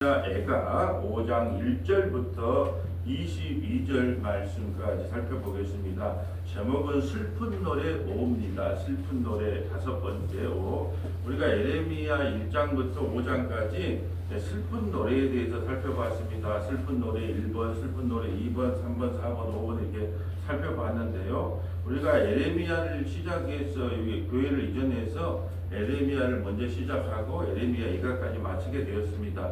애가 5장 1절부터 22절 말씀까지 살펴보겠습니다. 제목은 슬픈 노래 5입니다. 슬픈 노래 다섯 번째 5. 우리가 예레미야 1장부터 5장까지 슬픈 노래에 대해서 살펴봤습니다. 슬픈 노래 1번, 슬픈 노래 2번, 3번, 4번, 5번 이렇게 살펴봤는데요. 우리가 예레미야를 시작해서 여기 교회를 이전해서 예레미야를 먼저 시작하고 예레미야 2가까지 마치게 되었습니다.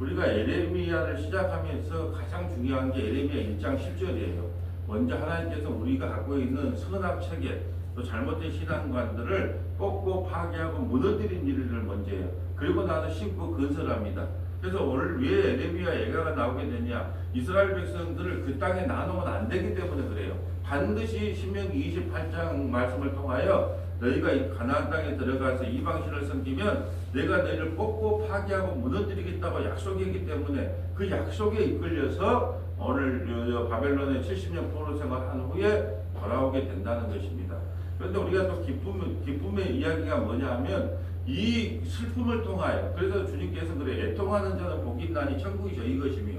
우리가 예레미야를 시작하면서 가장 중요한 게 예레미야 1장 10절이에요. 먼저 하나님께서 우리가 갖고 있는 선악 체계, 또 잘못된 신앙관들을 꺾고 파괴하고 무너뜨린 일을 먼저 해요. 그리고 나서 심고 건설합니다. 그래서 오늘 왜 예레미야 예가가 나오게 되냐? 이스라엘 백성들을 그 땅에 나누면 안 되기 때문에 그래요. 반드시 신명기 28장 말씀을 통하여 너희가 이 가나안 땅에 들어가서 이방신을 섬기면 내가 너희를 뽑고 파괴하고 무너뜨리겠다고 약속이기 때문에 그 약속에 이끌려서 오늘 바벨론의 70년 포로 생활한 후에 돌아오게 된다는 것입니다. 그런데 우리가 또 기쁨의 이야기가 뭐냐 하면 이 슬픔을 통하여, 그래서 주님께서 그래, 애통하는 자는 복이 있나니 천국이 저희 것이며,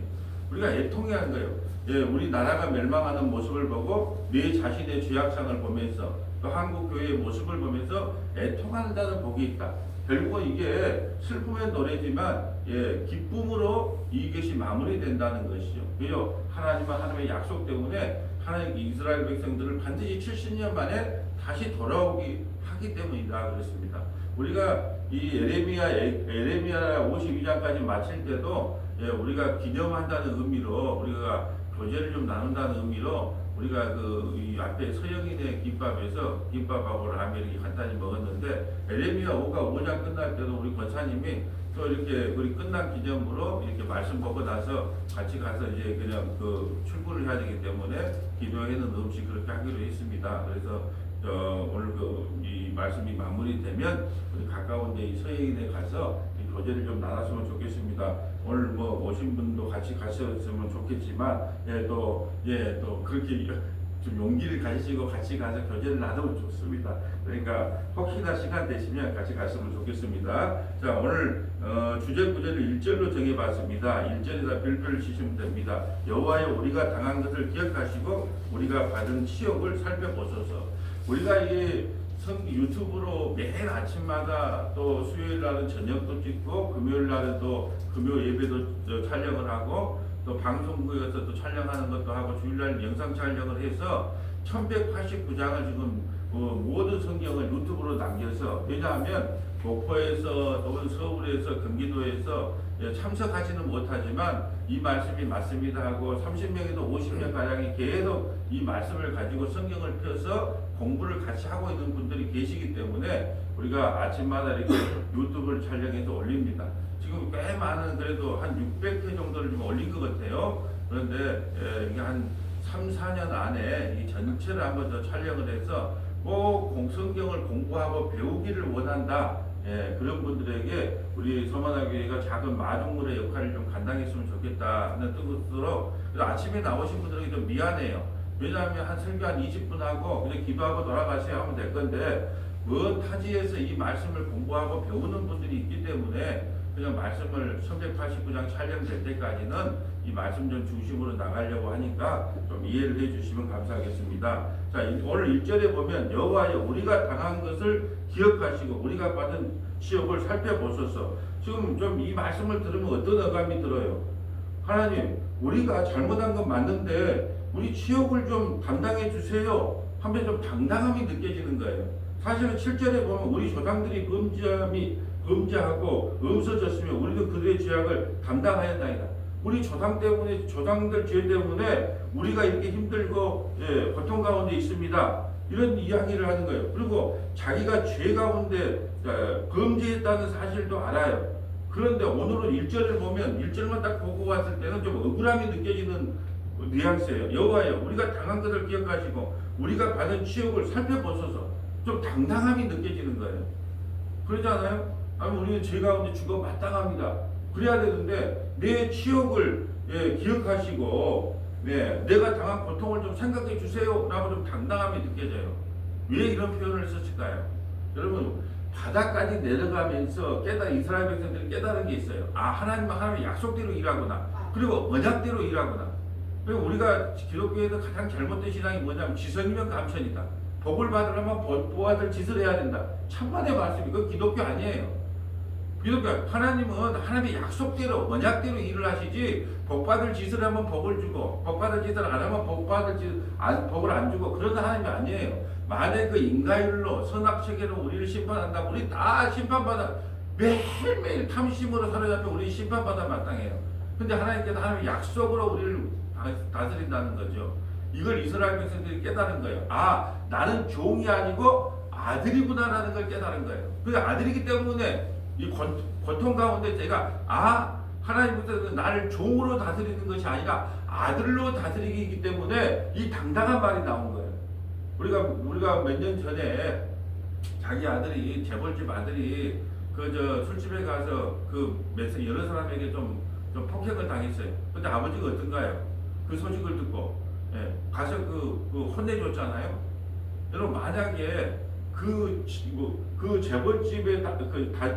우리가 애통해야 하는 거예요. 예, 우리 나라가 멸망하는 모습을 보고 내 자신의 죄악상을 보면서 또 한국교회의 모습을 보면서 애통하는 자는 복이 있다. 결국은 이게 슬픔의 노래지만 기쁨으로 이것이 마무리된다는 것이죠. 왜요? 하나님의 약속 때문에 하나님 이스라엘 백성들을 반드시 70년 만에 다시 돌아오기 하기 때문이다 그랬습니다. 우리가 이 예레미야 52장까지 마칠 때도 우리가 기념한다는 의미로, 우리가 교제를 좀 나눈다는 의미로 우리가 이 앞에 서영인의 김밥하고 라면 이렇게 간단히 먹었는데, 예레미야 5장 끝날 때도 우리 권사님이 또 이렇게 우리 끝난 기념으로 이렇게 말씀 보고 나서 같이 가서 이제 그냥 출근을 해야 되기 때문에 기도회는 없이 그렇게 하기로 했습니다. 그래서 오늘 이 말씀이 마무리되면 우리 가까운데 이 서예인에 가서 이 교제를 좀 나눴으면 좋겠습니다. 오늘 오신 분도 같이 가셨으면 좋겠지만 또 그렇게 좀 용기를 가지시고 같이 가서 교제를 나누면 좋습니다. 그러니까 혹시나 시간 되시면 같이 갔으면 좋겠습니다. 자, 오늘 주제 구절을 1절로 정해봤습니다. 1절에다 별표를 치시면 됩니다. 여호와여 우리가 당한 것을 기억하시고 우리가 받은 치욕을 살펴보소서. 우리가 이 유튜브로 매일 아침마다 또 수요일 날은 저녁도 찍고 금요일 날은 또 금요 예배도 촬영을 하고 또 방송국에서 또 촬영하는 것도 하고 주일날 영상 촬영을 해서 1189장을 지금 모든 성경을 유튜브로 남겨서, 왜냐하면 목포에서 또는 서울에서 경기도에서 참석하지는 못하지만 이 말씀이 맞습니다 하고 30명에서 50명 가량이 계속 이 말씀을 가지고 성경을 펴서 공부를 같이 하고 있는 분들이 계시기 때문에 우리가 아침마다 이렇게 유튜브를 촬영해서 올립니다. 지금 꽤 많은, 그래도 한 600회 정도를 좀 올린 것 같아요. 그런데 이게 한 3, 4년 안에 이 전체를 한번 더 촬영을 해서 꼭 성경을 공부하고 배우기를 원한다. 그런 분들에게 우리 서만화교회가 작은 마중물의 역할을 좀 감당했으면 좋겠다는 뜻으로, 아침에 나오신 분들에게 좀 미안해요. 왜냐하면 한 설교 한 20분 하고 그냥 기도하고 돌아가셔야 하면 될 건데, 먼 타지에서 이 말씀을 공부하고 배우는 분들이 있기 때문에 그냥 말씀을 1189장 촬영될 때까지는 이 말씀 좀 중심으로 나가려고 하니까 좀 이해를 해주시면 감사하겠습니다. 자, 오늘 1절에 보면 여호와여 우리가 당한 것을 기억하시고 우리가 받은 치욕을 살펴보소서. 지금 좀 이 말씀을 들으면 어떤 어감이 들어요? 하나님, 우리가 잘못한 건 맞는데 우리 치욕을 좀 담당해 주세요 하면 좀 당당함이 느껴지는 거예요. 사실은 7절에 보면 우리 조상들이 범죄하고 없어졌으면 우리도 그들의 죄악을 담당하였나이다. 우리 조상 때문에, 조상들 죄 때문에 우리가 이렇게 힘들고 고통 가운데 있습니다. 이런 이야기를 하는 거예요. 그리고 자기가 죄 가운데 범죄했다는 사실도 알아요. 그런데 오늘은 1절을 보면 1절만 딱 보고 왔을 때는 좀 억울함이 느껴지는 뉘앙스예요. 여호와여 우리가 당한 것을 기억하시고 우리가 받은 치욕을 살펴보소서. 좀 당당함이 느껴지는 거예요. 그러지 않아요? 아니 우리는 죄 가운데 죽어 마땅합니다. 그래야 되는데 내 치욕을 기억하시고 내가 당한 고통을 좀 생각해 주세요 라고 좀 당당함이 느껴져요. 왜 이런 표현을 썼을까요? 여러분, 바다까지 내려가면서 이스라엘 백성들이 깨달은 게 있어요. 하나님은 하나님의 약속대로 일하구나. 그리고 언약대로 일하구나. 그리고 우리가 기독교에서 가장 잘못된 신앙이 뭐냐면 지성이면 감천이다. 복을 받으려면 보아들 짓을 해야 된다. 참만의 말씀. 이거 기독교 아니에요. 기독교 하나님은 하나님의 약속대로 언약대로 일을 하시지 복받을 짓을 하면 복을 주고 복받을 짓을 안 하면 복을 안 주고 그런 하나님이 아니에요. 만약 그 인가율로 선악체계로 우리를 심판한다. 우리 다 심판받아 매일매일 탐심으로 사로잡혀 우리 심판받아 마땅해요. 근데 하나님께서 하나님의 약속으로 우리를 다스린다는 거죠. 이걸 이스라엘 백성들이 깨달은 거예요. 나는 종이 아니고 아들이구나라는 걸 깨달은 거예요. 그 아들이기 때문에 이 고통 가운데 제가 하나님께서 나를 종으로 다스리는 것이 아니라 아들로 다스리기 때문에 이 당당한 말이 나온 거예요. 우리가 몇 년 전에 자기 아들이 재벌집 아들이 술집에 가서 여러 사람에게 좀 폭행을 당했어요. 근데 아버지가 어떤가요? 그 소식을 듣고 가서 혼내줬잖아요. 여러분 만약에 그 재벌집에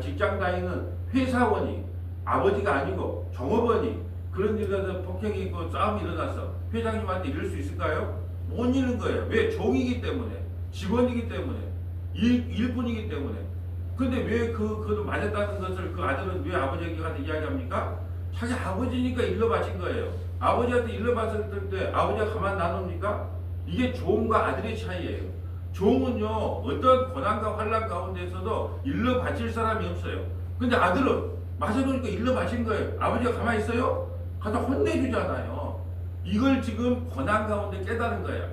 직장 다니는 회사원이 아버지가 아니고 종업원이 그런 일에서 폭행이 있고 싸움이 일어났어. 회장님한테 이럴 수 있을까요? 못 이는 거예요. 왜? 종이기 때문에, 직원이기 때문에, 일꾼이기 때문에. 근데 왜 그도 맞았다는 것을 그 아들은 왜 아버지에게 가서 이야기합니까? 자기 아버지니까 일러 바친 거예요. 아버지한테 일러 바쳤을 때 아버지가 가만 놔둡니까? 이게 종과 아들의 차이예요. 종은요 어떤 고난과 환난 가운데서도 일러 바칠 사람이 없어요. 근데 아들은 맞아놓으니까 일러 바친 거예요. 아버지가 가만히 있어요? 가서 혼내주잖아요. 이걸 지금 고난 가운데 깨달은 거예요.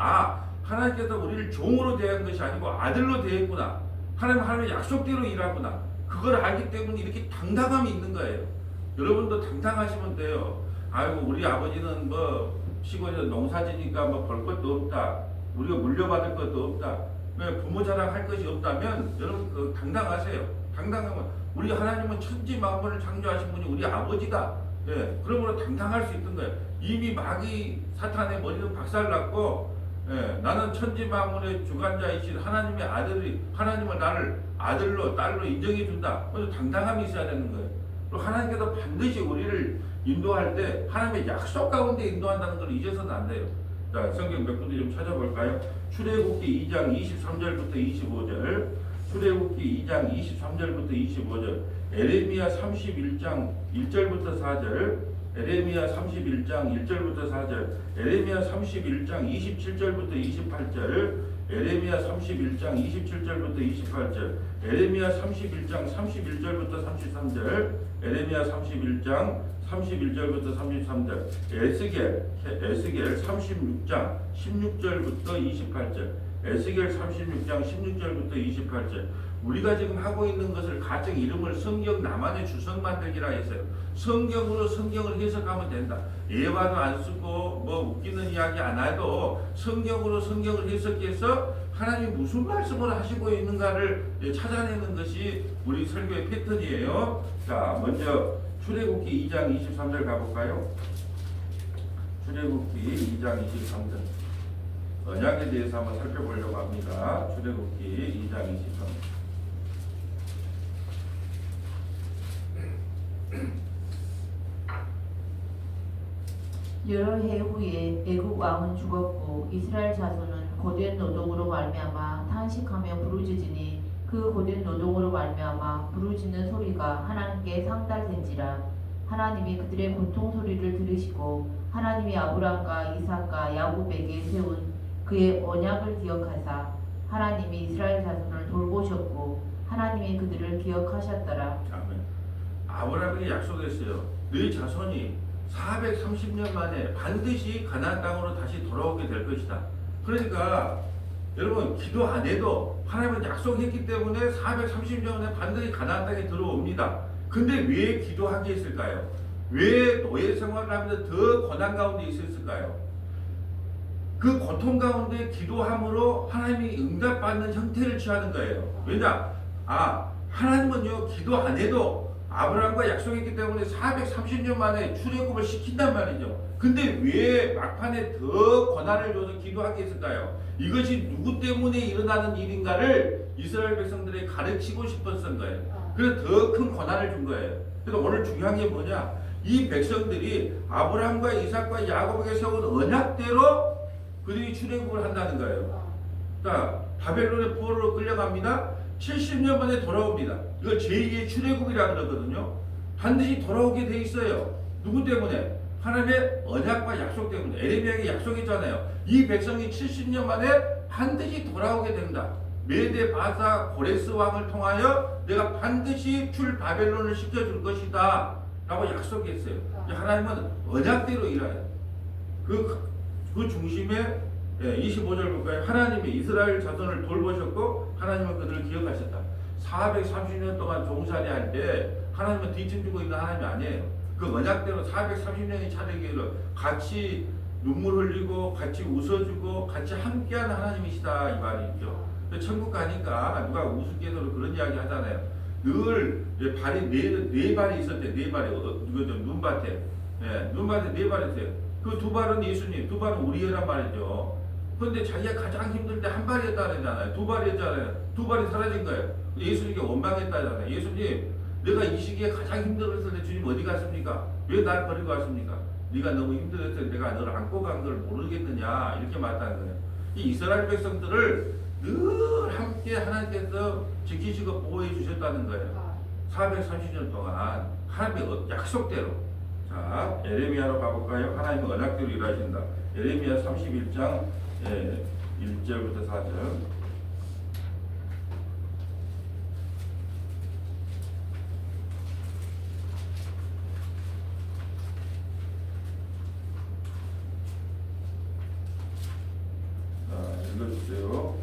하나님께서 우리를 종으로 대한 것이 아니고 아들로 대했구나. 하나님의 약속대로 일하구나. 그걸 알기 때문에 이렇게 당당함이 있는 거예요. 여러분도 당당하시면 돼요. 우리 아버지는 시골에서 농사지니까 벌 것도 없다. 우리가 물려받을 것도 없다. 부모 자랑할 것이 없다면 여러분 당당하세요. 당당하면 우리 하나님은 천지 만물을 창조하신 분이 우리 아버지다. 그러므로 당당할 수 있는 거예요. 이미 마귀 사탄의 머리는 박살났고 나는 천지 만물의 주관자이신 하나님의 아들이 하나님은 나를 아들로 딸로 인정해 준다. 그래서 당당함이 있어야 되는 거예요. 그리고 하나님께서 반드시 우리를 인도할 때 하나님의 약속 가운데 인도한다는 걸 잊어서는 안 돼요. 자, 성경 몇 군데 좀 찾아볼까요? 출애굽기 2장 23절부터 25절, 출애굽기 2장 23절부터 25절, 에레미야 31장 1절부터 4절, 에레미야 31장 1절부터 4절, 에레미야 31장 27절부터 28절, 에레미야 31장 27절부터 28절, 에레미야 31장 31절부터 33절, 에레미야 31장 31절부터 33절, 에스겔 36장 16절부터 28절, 에스겔 36장 16절부터 28절. 우리가 지금 하고 있는 것을 가정 이름을 성경 나만의 주석 만들기라 했어요. 성경으로 성경을 해석하면 된다. 예화도 안 쓰고 웃기는 이야기 안 해도 성경으로 성경을 해석해서 하나님이 무슨 말씀을 하시고 있는가를 찾아내는 것이 우리 설교의 패턴이에요. 자, 먼저 출애굽기 2장 23절 가볼까요? 출애굽기 2장 23절. 언약에 대해서 한번 살펴보려고 합니다. 출애굽기 2장 23절. 여러 해 후에 애굽 왕은 죽었고 이스라엘 자손은 고된 노동으로 말미암아 탄식하며 부르짖으니 그 고된 노동으로 말미암아 부르짖는 소리가 하나님께 상달된지라. 하나님이 그들의 고통 소리를 들으시고 하나님이 아브라함과 이삭과 야곱에게 세운 그의 언약을 기억하사 하나님이 이스라엘 자손을 돌보셨고 하나님이 그들을 기억하셨더라. 아멘. 아브라함에게 약속했어요. 너희 자손이 430년 만에 반드시 가나안 땅으로 다시 돌아오게 될 것이다. 그러니까 여러분 기도 안 해도 하나님은 약속했기 때문에 430년 만에 반드시 가나안 땅에 들어옵니다. 근데 왜 기도하게 했을까요? 왜 노예 생활을 하면서 더 고난 가운데 있었을까요? 그 고통 가운데 기도함으로 하나님이 응답받는 형태를 취하는 거예요. 왜냐? 하나님은요 기도 안 해도 아브라함과 약속했기 때문에 430년 만에 출애굽을 시킨단 말이죠. 근데 왜 막판에 더 권한을 줘서 기도하게 했을까요? 이것이 누구 때문에 일어나는 일인가를 이스라엘 백성들에게 가르치고 싶었던 거예요. 그래서 더 큰 권한을 준 거예요. 그래서 오늘 중요한 게 뭐냐? 이 백성들이 아브라함과 이삭과 야곱에게 세운 언약대로 그들이 출애굽을 한다는 거예요. 자, 바벨론의 포로로 끌려갑니다. 70년 만에 돌아옵니다. 이걸 제2의 출애굽이라 그러거든요. 반드시 돌아오게 돼 있어요. 누구 때문에? 하나님의 언약과 약속 때문에. 에레미야에게 약속했잖아요. 이 백성이 70년 만에 반드시 돌아오게 된다. 메데 바사 고레스 왕을 통하여 내가 반드시 출 바벨론을 시켜줄 것이다 라고 약속했어요. 하나님은 언약대로 일해요. 그 중심에 25절 볼까요? 하나님이 이스라엘 자손을 돌보셨고 하나님은 그들을 기억하셨다. 430년 동안 종살이 할 때 하나님은 뒤집주고 있는 하나님이 아니에요. 그 언약대로 430년이 차례기를 같이 눈물 흘리고 같이 웃어주고 같이 함께하는 하나님이시다 이 말이죠. 천국 가니까 누가 우스갯소리로 그런 이야기 하잖아요. 늘 발이 네 발이 있었대. 네 발이 눈밭에 눈밭에 네 발이 있어요. 그 두 발은 예수님, 두 발은 우리란 말이죠. 그런데 자기가 가장 힘들 때 한 발이었다 그러잖아요. 두 발이었잖아요. 두 발이 사라진 거예요. 예수님께 원망했다잖아요. 예수님, 내가 이 시기에 가장 힘들었을 때 주님 어디 갔습니까? 왜 날 버리고 갔습니까? 네가 너무 힘들었을 때 내가 너를 안고 간 걸 모르겠느냐 이렇게 말했다는 거예요. 이 이스라엘 백성들을 늘 함께 하나님께서 지키시고 보호해 주셨다는 거예요. 430년 동안 하나님의 약속대로. 자, 에레미야로 가볼까요? 하나님의 언약대로 일하신다. 에레미야 31장 1절부터 4절. 읽어주세요.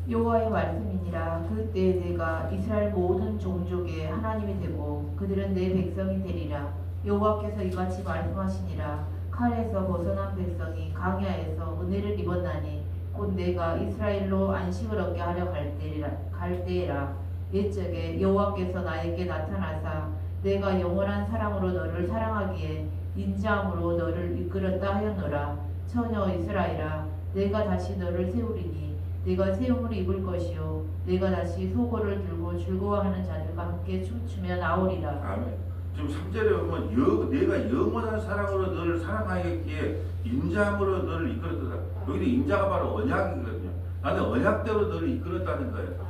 여호와의 말씀이니라. 그때 내가 이스라엘 모든 종족의 하나님이 되고 그들은 내 백성이 되리라. 여호와께서 이같이 말씀하시니라. 칼에서 벗어난 백성이 광야에서 은혜를 입었나니 곧 내가 이스라엘로 안식을 얻게 하려 갈 때라. 옛적에 여호와께서 나에게 나타나사 내가 영원한 사랑으로 너를 사랑하기에 인자함으로 너를 이끌었다 하였노라. 처녀 이스라엘아, 내가 다시 너를 세우리니 내가 세움을 입을 것이요 내가 다시 소고를 들고 즐거워하는 자들과 함께 춤추며 나오리라. 아멘. 지금 3절에 보면 내가 영원한 사랑으로 너를 사랑하였기에 인자함으로 너를 이끌었다. 여기도 인자가 바로 언약이거든요. 나는 언약대로 너를 이끌었다는 거예요.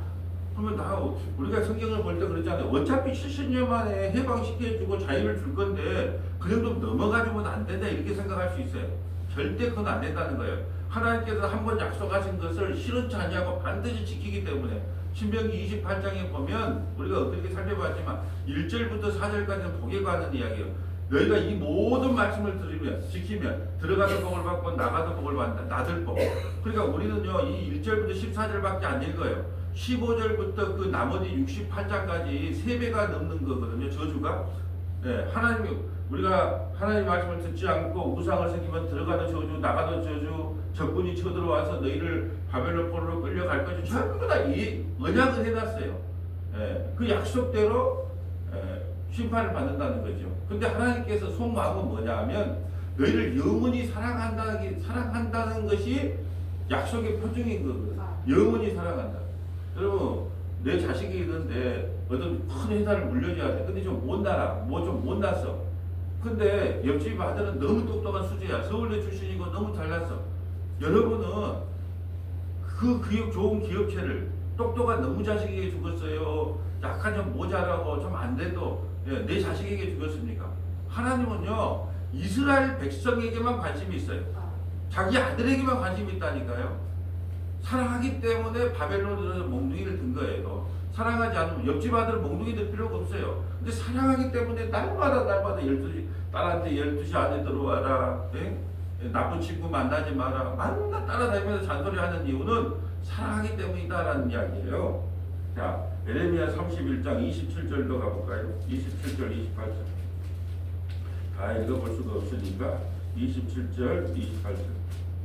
그러면 우리가 성경을 볼 때 그러잖아요. 어차피 70년 만에 해방시켜주고 자유를 줄 건데 그 정도 넘어가주면 안 된다 이렇게 생각할 수 있어요. 절대 그건 안 된다는 거예요. 하나님께서 한번 약속하신 것을 실현치 아니하고 반드시 지키기 때문에 신명기 28장에 보면 우리가 어떻게 살펴봤지만 1절부터 4절까지는 복에 관한 이야기예요. 너희가 이 모든 말씀을 지키면 들어가도 복을 받고 나가도 복을 받는다. 나들 복. 그러니까 우리는요 이 1절부터 14절밖에 안 읽어요. 15절부터 그 나머지 68장까지 3배가 넘는 거거든요. 저주가. 하나님이 우리가 하나님 말씀을 듣지 않고 우상을 새기면 들어가도 저주 나가도 저주 적군이 쳐들어와서 너희를 바벨론 포로로 끌려갈 것이 전부 다 이 언약을 해놨어요. 그 약속대로 심판을 받는다는 거죠. 근데 하나님께서 속마음은 뭐냐 하면 너희를 영원히 사랑한다는 것이 약속의 표정인 거거든요. 영원히 사랑한다. 여러분 내 자식이 있는데 어떤 큰 회사를 물려줘야 돼. 근데 좀 못나라. 좀 못났어. 근데 옆집 아들은 너무 똑똑한 수재야. 서울대 출신이고 너무 잘났어. 여러분은 그 좋은 기업체를 똑똑한 너무 자식에게 죽었어요. 약간 좀 모자라고 좀 안 돼도 내 자식에게 죽었습니까? 하나님은요 이스라엘 백성에게만 관심이 있어요. 자기 아들에게만 관심이 있다니까요. 사랑하기 때문에 바벨론으로 몽둥이를 든 거예요. 사랑하지 않으면 옆집 아들 몽둥이 들 필요가 없어요. 근데 사랑하기 때문에 날마다 12시 딸한테 12시 안에 들어와라. 나쁜 친구 만나지 마라. 따라다니면서 잔소리 하는 이유는 사랑하기 때문이다라는 이야기예요. 자, 에레미야 31장 27절로 가볼까요? 27절, 28절. 다 읽어볼 수가 없으니까 27절, 28절.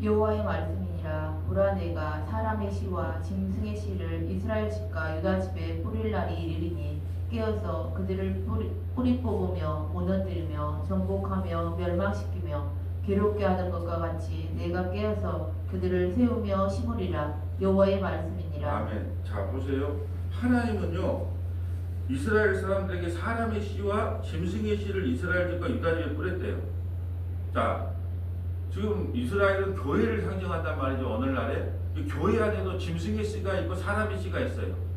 여호와의 말씀이니라. 보라 내가 사람의 씨와 짐승의 씨를 이스라엘 집과 유다 집에 뿌릴 날이 이르리니 깨어서 그들을 뿌리 뽑으며 무너뜨리며 정복하며 멸망시키며 괴롭게 하던 것과 같이 내가 깨어서 그들을 세우며 심으리라. 여호와의 말씀이니라. 아멘. 자 보세요. 하나님은요 이스라엘 사람들에게 사람의 씨와 짐승의 씨를 이스라엘들과 유다지에 뿌렸대요. 자 지금 이스라엘은 교회를 상징한단 말이죠. 오늘날에 이 교회 안에도 짐승의 씨가 있고 사람의 씨가 있어요.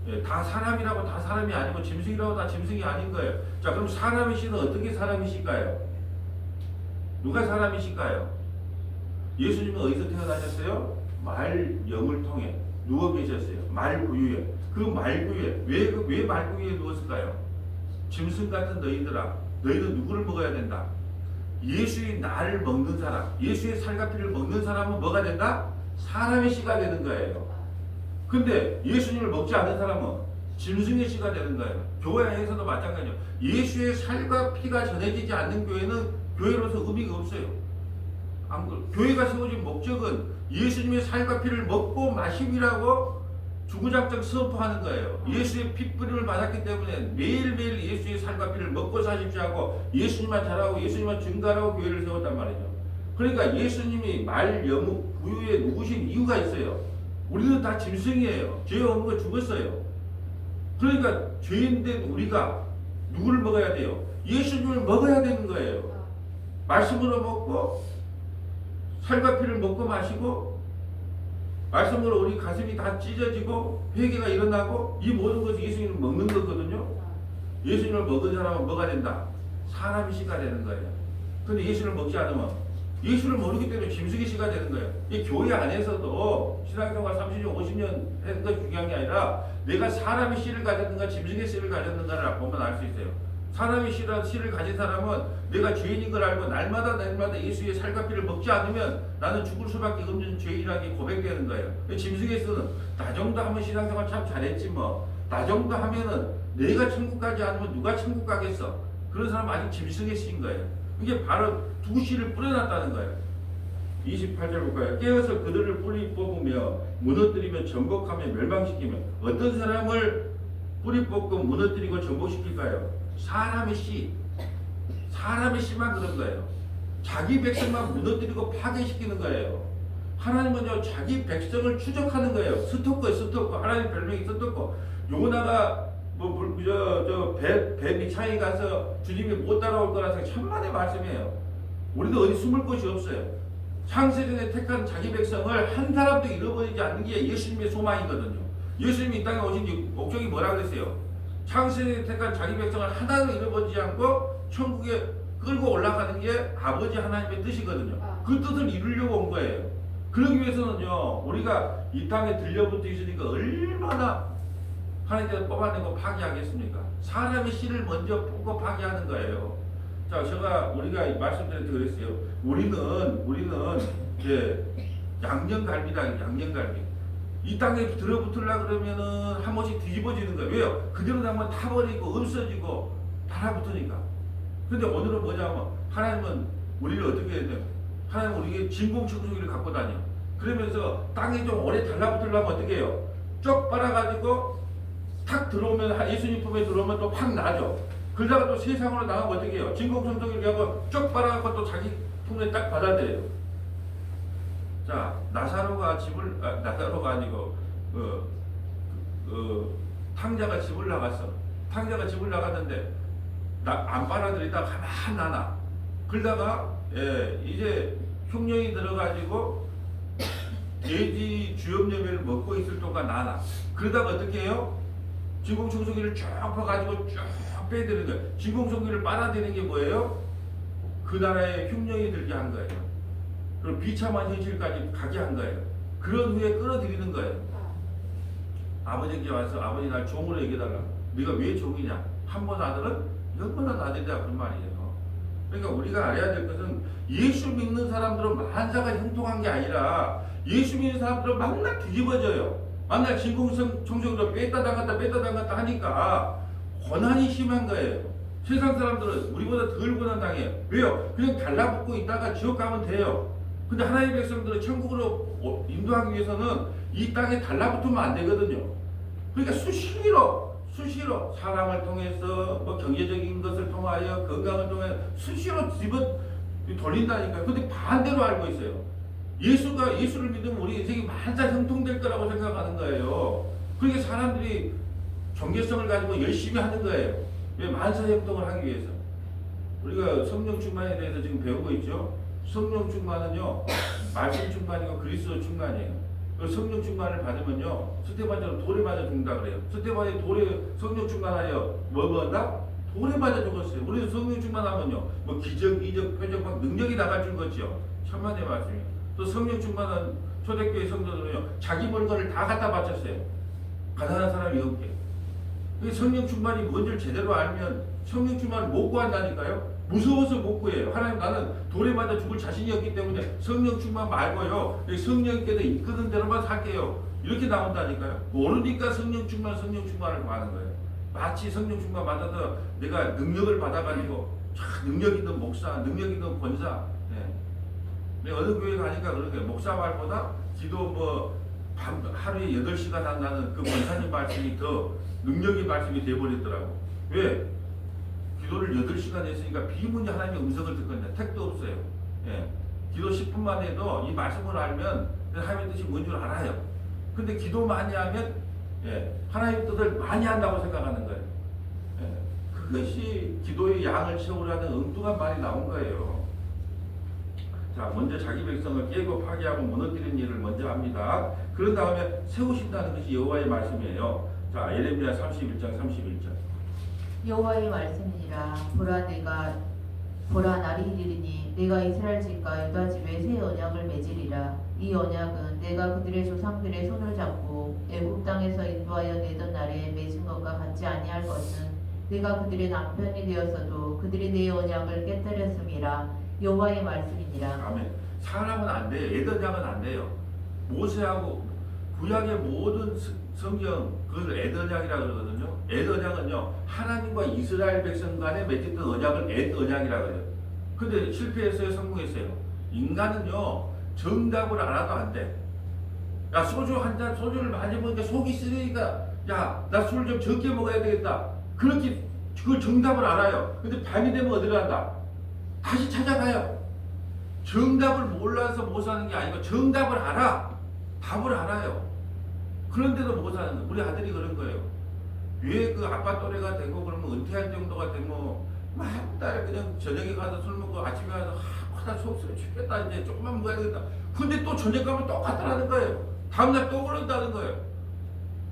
예, 다 사람이라고 다 사람이 아니고 짐승이라고 다 짐승이 아닌 거예요. 자 그럼 사람의 씨는 어떻게 사람의 씨일까요? 누가 사람의 씨일까요? 예수님은 어디서 태어나셨어요? 말영을 통해 누워 계셨어요. 말구유에. 그 말구유에 왜 말구유에 누웠을까요? 짐승 같은 너희들아, 너희는 누구를 먹어야 된다? 예수의 날을 먹는 사람, 예수의 살과 피를 먹는 사람은 뭐가 된다? 사람의 씨가 되는 거예요. 근데 예수님을 먹지 않는 사람은 짐승의 씨가 되는 거예요. 교회 안에서도 마찬가지예요. 예수의 살과 피가 전해지지 않는 교회는 교회로서 의미가 없어요. 교회가 세워진 목적은 예수님의 살과 피를 먹고 마심이라고 주구장창 선포하는 거예요. 예수의 핏뿌림을 받았기 때문에 매일매일 예수의 살과 피를 먹고 사십시오 하고 예수님만 잘하고 예수님만 증가하고 교회를 세웠단 말이죠. 그러니까 예수님이 말영우 구유에 누구신 이유가 있어요. 우리는 다 짐승이에요. 죄 없는 거 죽었어요. 그러니까 죄인된 우리가 누구를 먹어야 돼요? 예수님을 먹어야 되는 거예요. 말씀으로 먹고 살과 피를 먹고 마시고 말씀으로 우리 가슴이 다 찢어지고 회개가 일어나고 이 모든 것이 예수님을 먹는 거거든요. 예수님을 먹은 사람은 뭐가 된다? 사람의 씨가 되는 거예요. 근데 예수를 먹지 않으면 예수를 모르기 때문에 짐승의 씨가 되는 거예요. 이 교회 안에서도 신앙생활 30년, 50년 하는 것이 중요한 게 아니라 내가 사람의 씨를 가졌는가 짐승의 씨를 가졌는가를 보면 알 수 있어요. 사람의 씨를 가진 사람은 내가 죄인인 걸 알고 날마다 예수의 살과 피를 먹지 않으면 나는 죽을 수밖에 없는 죄인이라는 게 고백되는 거예요. 짐승의 씨는 나 정도 하면 신앙생활 참 잘했지 뭐. 나 정도 하면은 내가 천국 가지 않으면 누가 천국 가겠어. 그런 사람 아직 짐승의 씨인 거예요. 이게 바로 두 씨를 뿌려놨다는 거예요. 28절 볼까요? 깨어서 그들을 뿌리 뽑으며 무너뜨리며 전복하며 멸망시키며 어떤 사람을 뿌리 뽑고 무너뜨리고 전복시킬까요? 사람의 씨. 사람의 씨만 그런 거예요. 자기 백성만 무너뜨리고 파괴시키는 거예요. 하나님은요 자기 백성을 추적하는 거예요. 스토커. 하나님 별명이 스토커. 요나가 배 미창에 가서 주님이 못 따라올 거라서 천만의 말씀이에요. 우리도 어디 숨을 곳이 없어요. 창세전에 택한 자기 백성을 한 사람도 잃어버리지 않는 게 예수님의 소망이거든요. 예수님이 이 땅에 오신 목적이 뭐라 그랬어요? 창세전에 택한 자기 백성을 하나도 잃어버리지 않고 천국에 끌고 올라가는 게 아버지 하나님의 뜻이거든요. 그 뜻을 이루려고 온 거예요. 그러기 위해서는요 우리가 이 땅에 들려붙어 있으니까 얼마나 하나님께서 뽑아내고 파괴하겠습니까? 사람의 씨를 먼저 뽑고 파괴하는 거예요. 자, 우리가 말씀드릴 때 그랬어요. 우리는 이제 양념갈비다, 양념갈비. 이 땅에 들어붙으려고 그러면은 한 번씩 뒤집어지는 거예요. 왜요? 그대로 한번 타버리고 없어지고 달아붙으니까. 근데 오늘은 뭐냐면 하나님은 우리를 어떻게 해야 돼요? 하나님은 우리에게 진공청소기를 갖고 다녀. 그러면서 땅에 좀 오래 달라붙으려면 어떻게 해요? 쪽 빨아가지고 탁 들어오면 예수님 품에 들어오면 또 확 나죠. 그러다가 또 세상으로 나가면 어떻게 해요? 진공청소기를 하고 쪽 빨아갖고 또 자기 품에 딱 받아들여요. 자, 나사로가 아니고 탕자가 집을 나갔어. 탕자가 집을 나갔는데 안 빨아들이다가 가만 나나. 그러다가 이제 흉령이 들어가지고 돼지 주염염을 먹고 있을 동안 나나. 그러다가 어떻게 해요? 진공청소기를 쭉 퍼가지고 쭉 빼드는 거예요. 진공청소기를 빨아들이는 게 뭐예요? 그 나라에 흉령이 들게 한 거예요. 그럼 비참한 현실까지 가게 한 거예요. 그런 후에 끌어들이는 거예요. 아버지께 와서 아버지 날 종으로 얘기해달라. 네가 왜 종이냐? 한 번 아들은 영원한 아들이다. 그런 말이에요. 그러니까 우리가 알아야 될 것은 예수 믿는 사람들은 만사가 형통한 게 아니라 예수 믿는 사람들은 막날 뒤집어져요. 만날 진공청소기로 뺐다 담갔다 하니까 고난이 심한 거예요. 세상 사람들은 우리보다 덜 고난 당해요. 왜요? 그냥 달라붙고 있다가 지옥 가면 돼요. 근데 하나님의 백성들은 천국으로 인도하기 위해서는 이 땅에 달라붙으면 안 되거든요. 그러니까 수시로 수시로 사랑을 통해서 뭐 경제적인 것을 통하여 건강을 통해 수시로 집어 돌린다니까요. 근데 반대로 알고 있어요. 예수를 믿으면 우리 인생이 만사 형통될 거라고 생각하는 거예요. 그러니까 사람들이 종교성을 가지고 열심히 하는 거예요. 왜? 만사 형통을 하기 위해서. 우리가 성령 충만에 대해서 지금 배우고 있죠. 성령 충만은요, 말씀 충만이고 그리스도 충만이에요. 성령 충만을 받으면요, 스테반처럼 돌에 맞아 죽는다 그래요. 스테반이 돌에 성령 충만하여 뭐 먹었나? 돌에 맞아 죽었어요. 우리도 성령 충만하면요, 뭐 기적, 이적, 표적 막 능력이 나갈 줄 거죠. 천만의 말씀이에요. 또 성령 충만한 초대교회 성도들은요, 자기 물건을 다 갖다 바쳤어요. 가난한 사람이 없게. 성령 충만이 뭔지를 제대로 알면 성령 충만을 못 구한다니까요. 무서워서 못 구해요. 하나님, 나는 돌에 맞아 죽을 자신이 없기 때문에 성령 충만 말고요, 성령께서 이끄는 대로만 살게요. 이렇게 나온다니까요. 모르니까 성령 충만을 구하는 거예요. 마치 성령 충만 받아서 내가 능력을 받아가지고 능력 있는 목사, 능력 있는 권사. 내가 어느 교회 가니까 그런 거예요. 목사 말보다 기도 뭐 하루에 8시간 한다는 그 권사님 말씀이 더 능력의 말씀이 돼버렸더라고. 왜? 기도를 8시간 했으니까 비문이 하나님의 음성을 듣거든요. 택도 없어요. 기도 10분만 해도 이 말씀을 알면 하나님의 뜻이 뭔 줄 알아요. 근데 기도 많이 하면 하나님의 뜻을 많이 한다고 생각하는 거예요. 그것이 기도의 양을 채우려는 엉뚱한 말이 나온 거예요. 자, 먼저 자기 백성을 깨고 파괴하고 무너뜨리는 일을 먼저 합니다. 그런 다음에 세우신다는 것이 여호와의 말씀이에요. 자, 예레미야 31장 31절. 여호와의 말씀이니라. 보라 날이 이르리니 내가 이스라엘 집과 유다 집에 새 언약을 맺으리라. 이 언약은 내가 그들의 조상들의 손을 잡고 애굽 땅에서 인도하여 내던 날에 맺은 것과 같지 아니할 것은 내가 그들의 남편이 되었어도 그들이 내 언약을 깨뜨렸음이라. 여호와의 말씀이니라. 아멘. 사람은 안 돼요. 에더작은 안 돼요. 모세하고 구약의 모든 성경, 그걸 에더작이라고 그러거든요. 에더작은요, 하나님과 이스라엘 백성 간에 맺었던 언약을 에더작이라고 해요. 근데 실패했어요, 성공했어요? 인간은요, 정답을 알아도 안 돼. 야, 소주 한 잔, 소주를 많이 먹으니까 속이 쓰리니까, 야, 나 술 좀 적게 먹어야 되겠다. 그렇게, 그걸 정답을 알아요. 근데 밤이 되면 어디로 간다? 다시 찾아가요. 정답을 몰라서 못 사는 게 아니고 정답을 알아. 답을 알아요. 그런데도 못 사는 거예요. 우리 아들이 그런 거예요. 왜 그 아빠 또래가 되고 그러면 은퇴할 정도가 되면 막 딸 그냥 저녁에 가서 술 먹고 아침에 가서 나 속쓰려 죽겠다, 이제 조금만 먹어야 되겠다. 근데 또 저녁 가면 똑같다는 거예요. 다음날 또 그런다는 거예요.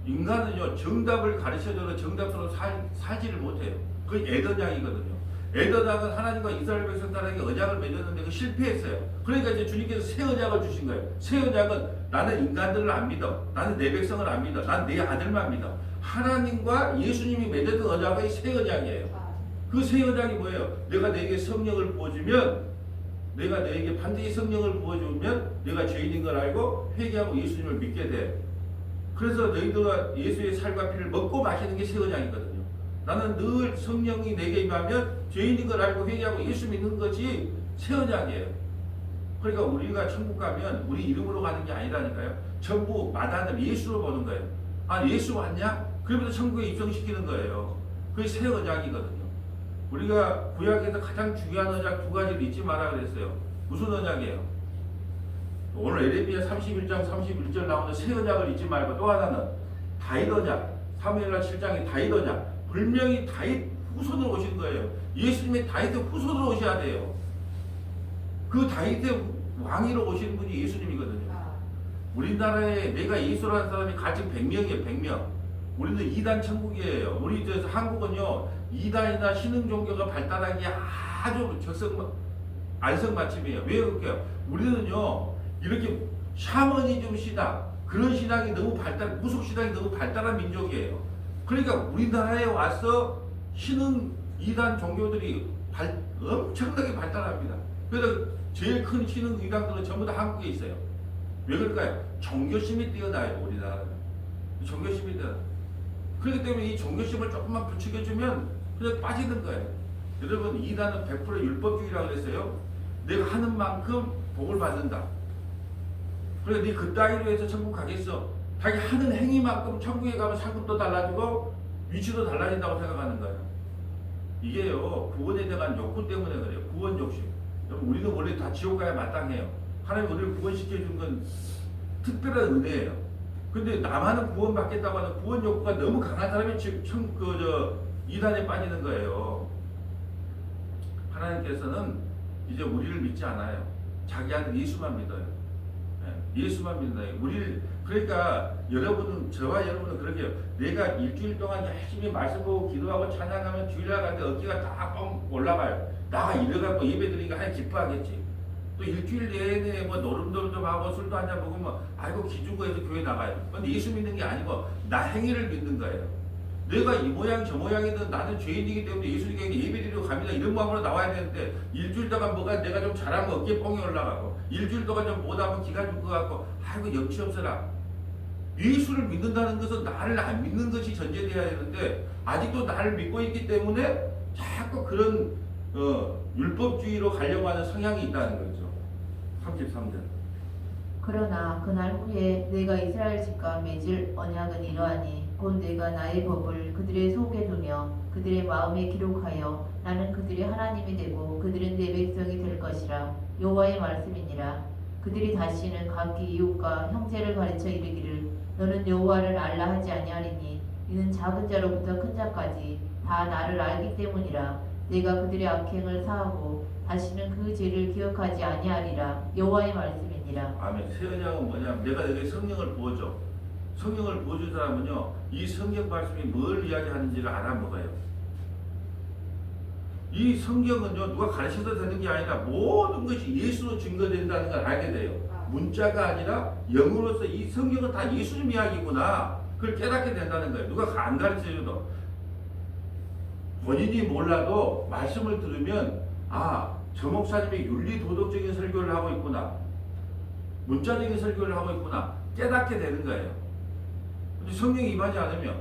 인간은요, 정답을 가르쳐줘도 정답으로 살지를 못해요. 그게 에더작이거든요. 에더작은 하나님과 이스라엘 백성들에게 언약을 맺었는데 그 실패했어요. 그러니까 이제 주님께서 새 언약을 주신 거예요. 새 언약은 나는 인간들을 안 믿어. 나는 내 백성을 안 믿어. 난 내 아들만 믿어. 하나님과 예수님이 맺었던 언약이 새 언약이에요. 그 새 언약이 뭐예요? 내가 너에게 성령을 부어주면, 내가 너에게 반드시 성령을 부어주면 내가 죄인인 걸 알고 회개하고 예수님을 믿게 돼. 그래서 너희들과 예수의 살과 피를 먹고 마시는 게 새 언약이거든요. 나는 늘 성령이 내게 임하면 죄인인 걸 알고 회개하고 예수 믿는 것이 새 언약이에요. 그러니까 우리가 천국 가면 우리 이름으로 가는 게 아니라니까요. 전부 마다는 예수로 보는 거예요. 아, 예수 왔냐? 그러면서 천국에 입성시키는 거예요. 그게 새 언약이거든요. 우리가 구약에서 가장 중요한 언약 두 가지를 잊지 마라 그랬어요. 무슨 언약이에요? 오늘 에레미야 31장 31절 나오는 새 언약을 잊지 말고, 또 하나는 다윗 언약, 사무엘하 7장의 다윗 언약. 분명히 다윗 후손으로 오신 거예요. 예수님의 다윗의 후손으로 오셔야 돼요. 그 다윗의 왕위로 오시는 분이 예수님이거든요. 우리나라에 내가 예수라는 사람이 가진 100명이에요. 100명. 우리는 2단 천국이에요. 우리 한국은요, 2단이나 신흥 종교가 발달하기 아주 안성맞춤이에요. 왜 그럴까요? 우리는요, 이렇게 샤머니즘 신앙, 그런 신앙이 너무 무속 신앙이 너무 발달한 민족이에요. 그러니까 우리나라에 와서 신흥 2단 종교들이 엄청나게 발달합니다. 그래서 제일 큰 신흥 이단들은 전부 다 한국에 있어요. 왜 그럴까요? 종교심이 뛰어나요, 우리나라는. 종교심이 뛰어나요. 그렇기 때문에 이 종교심을 조금만 부추겨주면 그냥 빠지는 거예요. 여러분, 이단은 100% 율법주의라고 그랬어요. 내가 하는 만큼 복을 받는다. 그래, 네 그 따위로 해서 천국 가겠어. 자기 하는 행위만큼 천국에 가면 상급도 달라지고 위치도 달라진다고 생각하는 거예요. 이게요, 구원에 대한 욕구 때문에 그래요. 구원 욕심. 여러분, 우리는 원래 다 지옥 가야 마땅해요. 하나님 우리를 구원시켜준 건 특별한 은혜예요. 근데 나만은 구원받겠다고 하는 구원 욕구가 너무 강한 사람이 지금 이단에 빠지는 거예요. 하나님께서는 이제 우리를 믿지 않아요. 자기 아들 예수만 믿어요. 예수만 믿어요. 우리를, 그러니까 여러분은, 저와 여러분은 그렇게 해요. 내가 일주일 동안 열심히 말씀 보고 기도하고 찬양하면 주일날 가는데 어깨가 다 뻥 올라가요. 나가 이래갖고 예배 드리니까 하나님 기뻐하겠지. 또 일주일 내내 뭐 노름노름 좀 하고 술도 한잔 먹으면 아이고 기준거에서 교회 나가요. 근데 예수 믿는 게 아니고 나 행위를 믿는 거예요. 내가 이 모양 저 모양이든 나는 죄인이기 때문에 예수님께 예배 드리러 갑니다. 이런 마음으로 나와야 되는데 일주일 동안 뭐가 내가 좀 잘하면 어깨 뻥이 올라가고 일주일 동안 좀 못하면 기가 죽을 것 같고 아이고 염치 없어라. 예수를 믿는다는 것은 나를 안 믿는 것이 전제되어야 되는데 아직도 나를 믿고 있기 때문에 자꾸 그런 율법주의로 가려고 하는 성향이 있다는 거죠. 33절. 그러나 그날 후에 내가 이스라엘 집과 맺을 언약은 이러하니 곧 내가 나의 법을 그들의 속에 두며 그들의 마음에 기록하여 나는 그들의 하나님이 되고 그들은 내 백성이 될 것이라. 여호와의 말씀이니라. 그들이 다시는 각기 이웃과 형제를 가르쳐 이르기를 너는 여호와를 알라 하지 아니하리니 이는 작은 자로부터 큰 자까지 다 나를 알기 때문이라. 내가 그들의 악행을 사하고 다시는 그 죄를 기억하지 아니하리라. 여호와의 말씀이니라. 아멘. 새 언약은 뭐냐면 내가 너에게 성령을 부어줘. 성령을 부어준 사람은요, 이 성경 말씀이 뭘 이야기하는지를 알아먹어요. 이 성경은요, 누가 가르쳐서 되는 게 아니라 모든 것이 예수로 증거된다는 걸 알게 돼요. 문자가 아니라 영으로서 이 성경은 다 예수님 이야기구나. 그걸 깨닫게 된다는 거예요. 누가 안 가르쳐줘도. 본인이 몰라도 말씀을 들으면 저 목사님이 윤리 도덕적인 설교를 하고 있구나. 문자적인 설교를 하고 있구나. 깨닫게 되는 거예요. 근데 성령이 임하지 않으면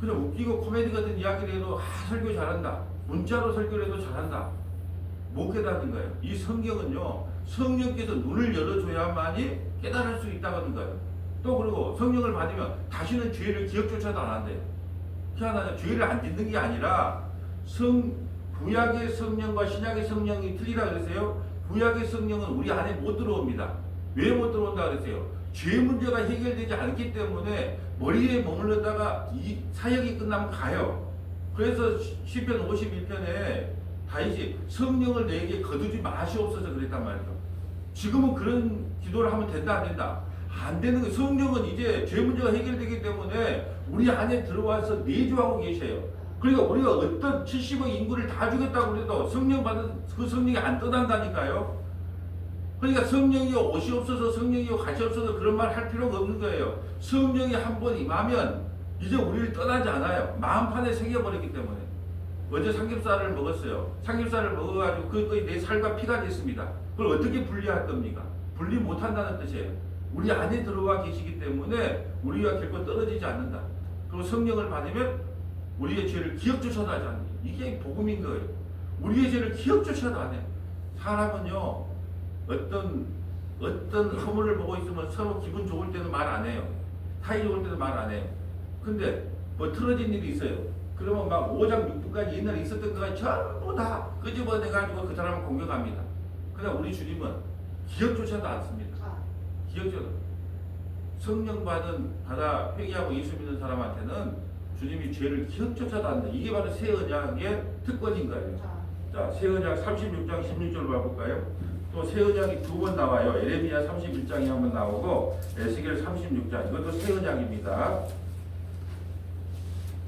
그냥 웃기고 코미디 같은 이야기를 해도 설교 잘한다. 문자로 설교를 해도 잘한다. 못 깨닫는 거예요. 이 성경은요, 성령께서 눈을 열어줘야만이 깨달을 수 있다는 거예요. 또 그리고 성령을 받으면 다시는 죄를 기억조차도 안 한대요. 희한하죠. 죄를 안 짓는 게 아니라 구약의 성령과 신약의 성령이 틀리다 그랬어요. 구약의 성령은 우리 안에 못 들어옵니다. 왜 못 들어온다 그랬어요? 죄 문제가 해결되지 않기 때문에 머리에 머물렀다가 이 사역이 끝나면 가요. 그래서 시편 51편에 다윗이 성령을 내게 거두지 마시옵소서 그랬단 말이죠. 지금은 그런 기도를 하면 된다 안 된다? 안 되는 거예요. 성령은 이제 죄 문제가 해결되기 때문에 우리 안에 들어와서 내주하고 계셔요. 그러니까 우리가 어떤 70억 인구를 다 죽였다고 해도 성령 받은 그 성령이 안 떠난다니까요. 그러니까 성령이 옷이 없어서 성령이 같이 없어서 그런 말 할 필요가 없는 거예요. 성령이 한 번 임하면 이제 우리를 떠나지 않아요. 마음판에 새겨버렸기 때문에. 어제 삼겹살을 먹었어요. 삼겹살을 먹어가지고 그것이 내 살과 피가 됐습니다. 그걸 어떻게 분리할 겁니까? 분리 못한다는 뜻이에요. 우리 안에 들어와 계시기 때문에 우리가 결코 떨어지지 않는다. 그리고 성령을 받으면 우리의 죄를 기억조차도 하지 않는, 이게 복음인 거예요. 우리의 죄를 기억조차도 안 해요. 사람은요, 어떤 허물을 보고 있으면 서로 기분 좋을 때는 말 안 해요. 사이 좋을 때는 말 안 해요. 근데 뭐 틀어진 일이 있어요. 그러면 막 5장 6부까지 옛날에 있었던 거가 전부 다 끄집어내가지고 그 사람을 공격합니다. 그러나 우리 주님은 기억조차도 않습니다. 기억조차도. 성령 받아 회개하고 예수 믿는 사람한테는 주님이 죄를 기억조차도 안 돼. 이게 바로 새 언약의 특권인 거예요. 자, 새 언약 36장 16절 봐볼까요? 또 새 언약이 두 번 나와요. 에레미야 31장이 한 번 나오고 에스겔 36장. 이것도 새 언약입니다.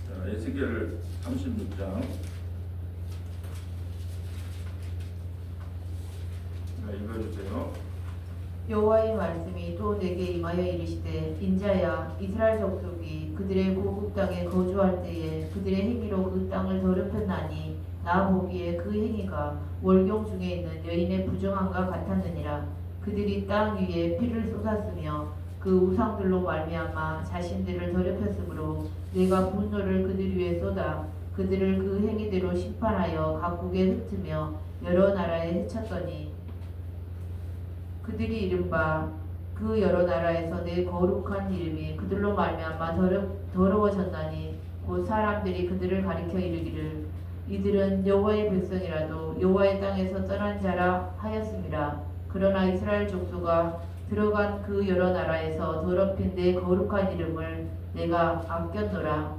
자, 에스겔 36장. 읽어주세요. 여호와의 말씀이 또 내게 임하여 이르시되 인자야 이스라엘 족속이 그들의 고국 땅에 거주할 때에 그들의 행위로 그 땅을 더럽혔나니 나 보기에 그 행위가 월경 중에 있는 여인의 부정함과 같았느니라. 그들이 땅 위에 피를 쏟았으며 그 우상들로 말미암아 자신들을 더럽혔으므로 내가 분노를 그들 위에 쏟아 그들을 그 행위대로 심판하여 각국에 흩으며 여러 나라에 헤쳤더니 그들이 이른바 그 여러 나라에서 내 거룩한 이름이 그들로 말미암아 더러워졌나니 곧 사람들이 그들을 가리켜 이르기를 이들은 여호와의 백성이라도 여호와의 땅에서 떠난 자라 하였음이라. 그러나 이스라엘 족속아 들어간 그 여러 나라에서 더럽힌 내 거룩한 이름을 내가 아꼈노라.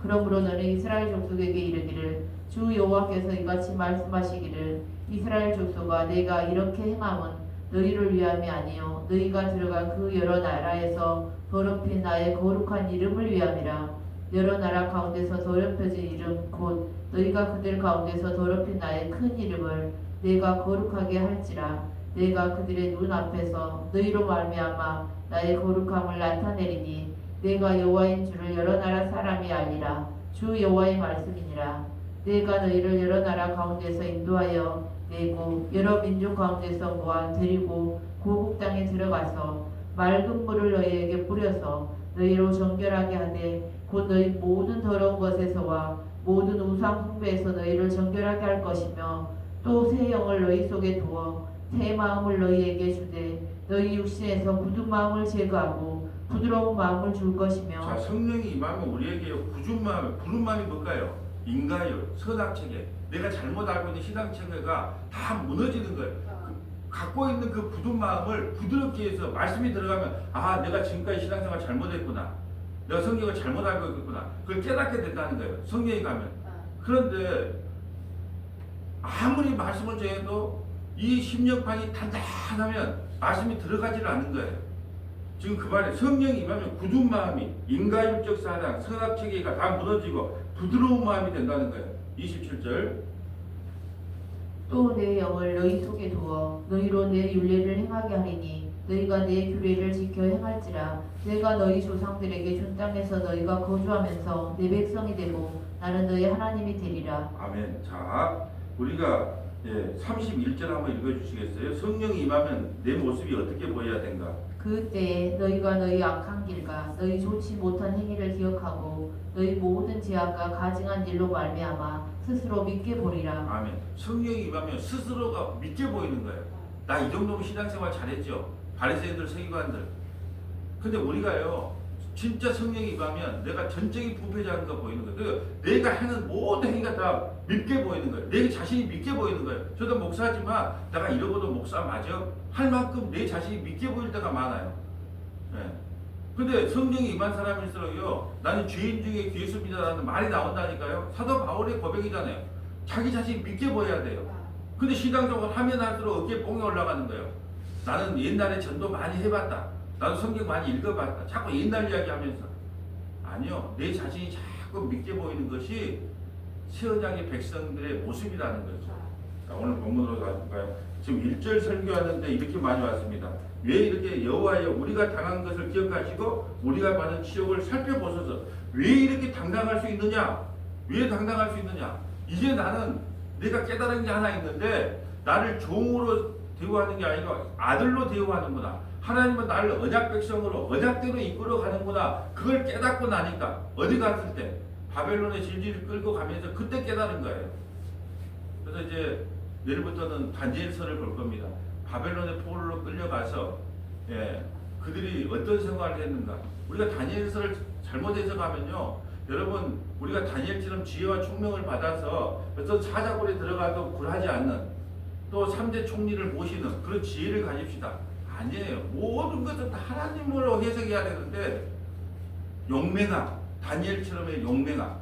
그러므로 너는 이스라엘 족속에게 이르기를 주 여호와께서 이같이 말씀하시기를 이스라엘 족속아 내가 이렇게 행함은 너희를 위함이 아니요 너희가 들어간 그 여러 나라에서 더럽힌 나의 거룩한 이름을 위함이라. 여러 나라 가운데서 더럽혀진 이름 곧 너희가 그들 가운데서 더럽힌 나의 큰 이름을 내가 거룩하게 할지라. 내가 그들의 눈 앞에서 너희로 말미암아 나의 거룩함을 나타내리니 내가 여호와인 줄을 여러 나라 사람이 알리라. 주 여호와의 말씀이니라. 내가 너희를 여러 나라 가운데서 인도하여 내고 여러 민족 가운데서 모아 데리고 고국 땅에 들어가서 맑은 물을 너희에게 뿌려서 너희로 정결하게 하되 곧 너희 모든 더러운 것에서와 모든 우상 숭배에서 너희를 정결하게 할 것이며 또 새 영을 너희 속에 두어 새 마음을 너희에게 주되 너희 육신에서 굳은 마음을 제거하고 부드러운 마음을 줄 것이며. 자, 성령이 임하면 우리에게 굳은 마음이 뭘까요? 인가요, 선악체계, 내가 잘못 알고 있는 신앙체계가 다 무너지는 거예요. 갖고 있는 그 굳은 마음을 부드럽게 해서 말씀이 들어가면 아 내가 지금까지 신앙생활 잘못했구나, 내가 성경을 잘못 알고 있구나, 그걸 깨닫게 된다는 거예요. 성령이 가면. 그런데 아무리 말씀을 전해도 이 심령판이 단단하면 말씀이 들어가지를 않는 거예요. 지금 그 말에 성령이 임하면 굳은 마음이 인가율적 사랑, 선악체계가 다 무너지고 부드러운 마음이 된다는 거예요. 27절 또 내 영을 너희 속에 두어 너희로 내 율례를 행하게 하리니 너희가 내 규례를 지켜 행할지라. 내가 너희 조상들에게 준 땅에서 너희가 거주하면서 내 백성이 되고 나는 너희 하나님이 되리라. 아멘. 자, 우리가 31절 한번 읽어주시겠어요? 성령이 임하면 내 모습이 어떻게 보여야 된가? 그때에 너희가 너희 악한 길과 너희 좋지 못한 행위를 기억하고 너희 모든 죄악과 가증한 일로 말미암아 스스로 믿게 보리라. 아멘. 성령이 임하면 스스로가 믿게 보이는 거예요. 나 이 정도면 신앙생활 잘했죠. 바리새인들, 서기관들. 근데 우리가요, 진짜 성령이 임하면 내가 전적인 부패자인 거 보이는 거예요. 그러니까 내가 하는 모든 행위가 다 믿게 보이는 거예요. 내 자신이 믿게 보이는 거예요. 저도 목사지만 내가 이러고도 목사 맞아? 할 만큼 내 자신이 믿게 보일 때가 많아요. 근데 성령이 임한 사람일수록요, 나는 죄인 중에 괴수입니다라는 말이 나온다니까요. 사도 바울의 고백이잖아요. 자기 자신이 믿게 보여야 돼요. 근데 신앙적으로 하면 할수록 어깨에 뽕이 올라가는 거예요. 나는 옛날에 전도 많이 해봤다. 나도 성경 많이 읽어봤다. 자꾸 옛날 이야기 하면서. 아니요. 내 자신이 자꾸 믿게 보이는 것이 새언약의 백성들의 모습이라는 거죠. 자, 오늘 본문으로 가볼까요? 지금 1절 설교하는데 이렇게 많이 왔습니다. 왜 이렇게 여호와여 우리가 당한 것을 기억하시고 우리가 받은 치욕을 살펴보소서. 왜 이렇게 당당할 수 있느냐? 왜 당당할 수 있느냐? 이제 나는 내가 깨달은 게 하나 있는데 나를 종으로 대우하는 게 아니라 아들로 대우하는구나. 하나님은 나를 언약 백성으로 언약대로 이끌어 가는구나. 그걸 깨닫고 나니까 어디 갔을 때 바벨론의 질질 끌고 가면서 그때 깨달은 거예요. 그래서 이제 내일부터는 다니엘서를 볼 겁니다. 바벨론의 포로로 끌려가서 그들이 어떤 생활을 했는가. 우리가 다니엘서를 잘못 해석하면요, 여러분 우리가 다니엘처럼 지혜와 총명을 받아서 어떤 사자굴에 들어가도 굴하지 않는, 또 3대 총리를 모시는 그런 지혜를 가집시다. 아니에요. 모든 것은 다 하나님으로 해석해야 되는데, 용맹아, 다니엘처럼의 용맹아,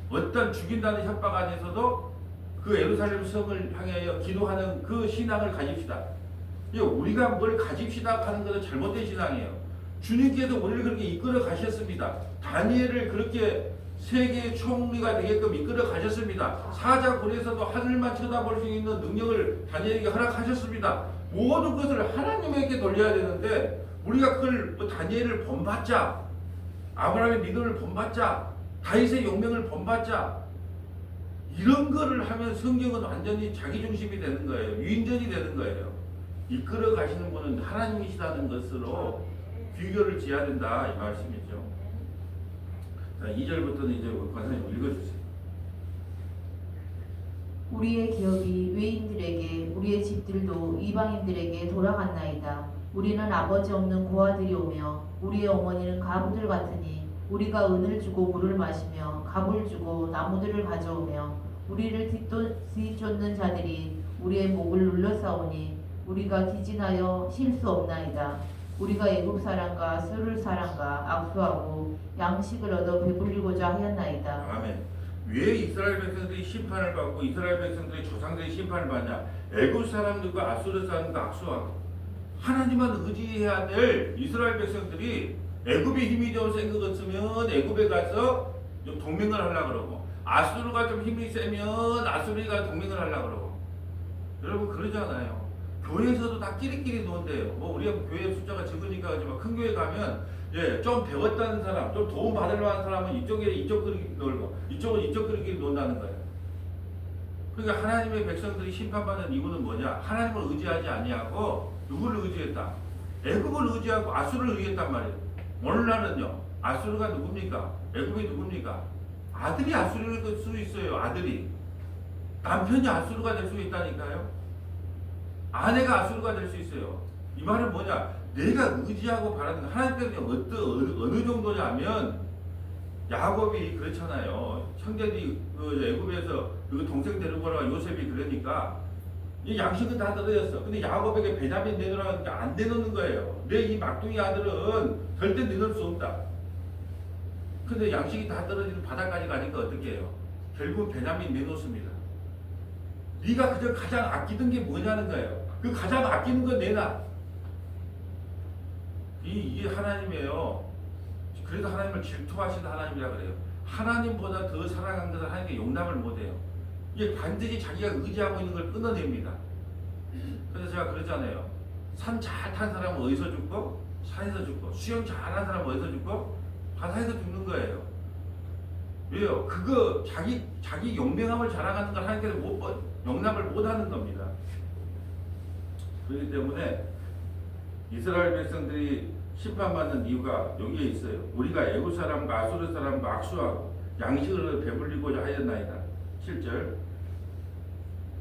어떤 죽인다는 협박 안에서도 그 예루살렘 성을 향하여 기도하는 그 신앙을 가집시다. 우리가 뭘 가집시다 하는 것은 잘못된 신앙이에요. 주님께서 우리를 그렇게 이끌어 가셨습니다. 다니엘을 그렇게 세계의 총리가 되게끔 이끌어 가셨습니다. 사자굴에서도 하늘만 쳐다볼 수 있는 능력을 다니엘에게 허락하셨습니다. 모든 것을 하나님에게 돌려야 되는데, 우리가 그걸 다니엘을 본받자, 아브라함의 믿음을 본받자, 다윗의 용맹을 본받자, 이런 거를 하면 성경은 완전히 자기중심이 되는 거예요. 유인전이 되는 거예요. 이끌어 가시는 분은 하나님이시다는 것으로 비교를 지어야 된다, 이 말씀이죠. 자, 2절부터는 이제 권사님 읽어주세요. 우리의 기업이 외인들에게 우리의 집들도 이방인들에게 돌아갔나이다. 우리는 아버지 없는 고아들이 오며 우리의 어머니는 가부들 같으니 우리가 은을 주고 물을 마시며 갑을 주고 나무들을 가져오며 우리를 뒤쫓는 자들이 우리의 목을 눌러싸오니 우리가 기진하여 쉴 수 없나이다. 우리가 애굽 사람과 스룰 사람과 악수하고 양식을 얻어 배불리고자 하였나이다. 아멘. 왜 이스라엘 백성들이 심판을 받고 이스라엘 백성들이 조상들이 심판을 받냐? 애굽 사람들과 아수르 사람과 악수하고 하나님만 의지해야 될 이스라엘 백성들이 애굽에 힘이 좀 센 것 같으면 애굽에 가서 동맹을 하려고 그러고 아수르가 좀 힘이 세면 아수르가 동맹을 하려고 그러고 여러분 그러잖아요. 교회에서도 다 끼리끼리 논대요. 뭐 우리가 교회 숫자가 적으니까 하지만 큰 교회 가면 좀 배웠다는 사람, 좀 도움 받으려고 하는 사람은 이쪽 그릇끼리 놀고 이쪽은 이쪽 그릇끼리 논다는 거예요. 그러니까 하나님의 백성들이 심판받는 이유는 뭐냐? 하나님을 의지하지 아니하고 누구를 의지했다? 애굽을 의지하고 아수르를 의지했단 말이에요. 오늘날은요. 아수르가 누굽니까? 애굽이 누굽니까? 아들이 아수르가 될 수 있어요. 아들이. 남편이 아수르가 될 수 있다니까요. 아내가 아수르가 될 수 있어요. 이 말은 뭐냐? 내가 의지하고 바라는 거 하나님께서 어느 정도냐면 야곱이 그렇잖아요. 형제들이 애굽에서 그 동생 데리고 오라가 요셉이 그러니까 이 양식은 다 떨어졌어. 근데 야곱에게 베냐민 내놓으라니까 안 내놓는 거예요. 내 이 막둥이 아들은 절대 내놓을 수 없다. 근데 양식이 다 떨어지는 바닥까지 가니까 어떻게 해요? 결국 베냐민 내놓습니다. 네가 그저 가장 아끼던 게 뭐냐는 거예요. 그 가장 아끼는 건 내놔. 이게 하나님이에요. 그래서 하나님을 질투하시는 하나님이라 그래요. 하나님보다 더 사랑한 것을 하나님께 용납을 못해요. 이게 반드시 자기가 의지하고 있는 걸 끊어냅니다. 그래서 제가 그러잖아요. 산 잘 탄 사람은 어디서 죽고? 산에서 죽고. 수영 잘하는 사람은 어디서 죽고? 바다에서 죽는 거예요. 왜요? 그거 자기 용맹함을 자랑하는 걸 하나님께서 용납을 못하는 겁니다. 그렇기 때문에 이스라엘 백성들이 심판받는 이유가 여기에 있어요. 우리가 애굽 사람과 아수르 사람과 악수하고 양식을 배불리고자 하였나이다. 7절.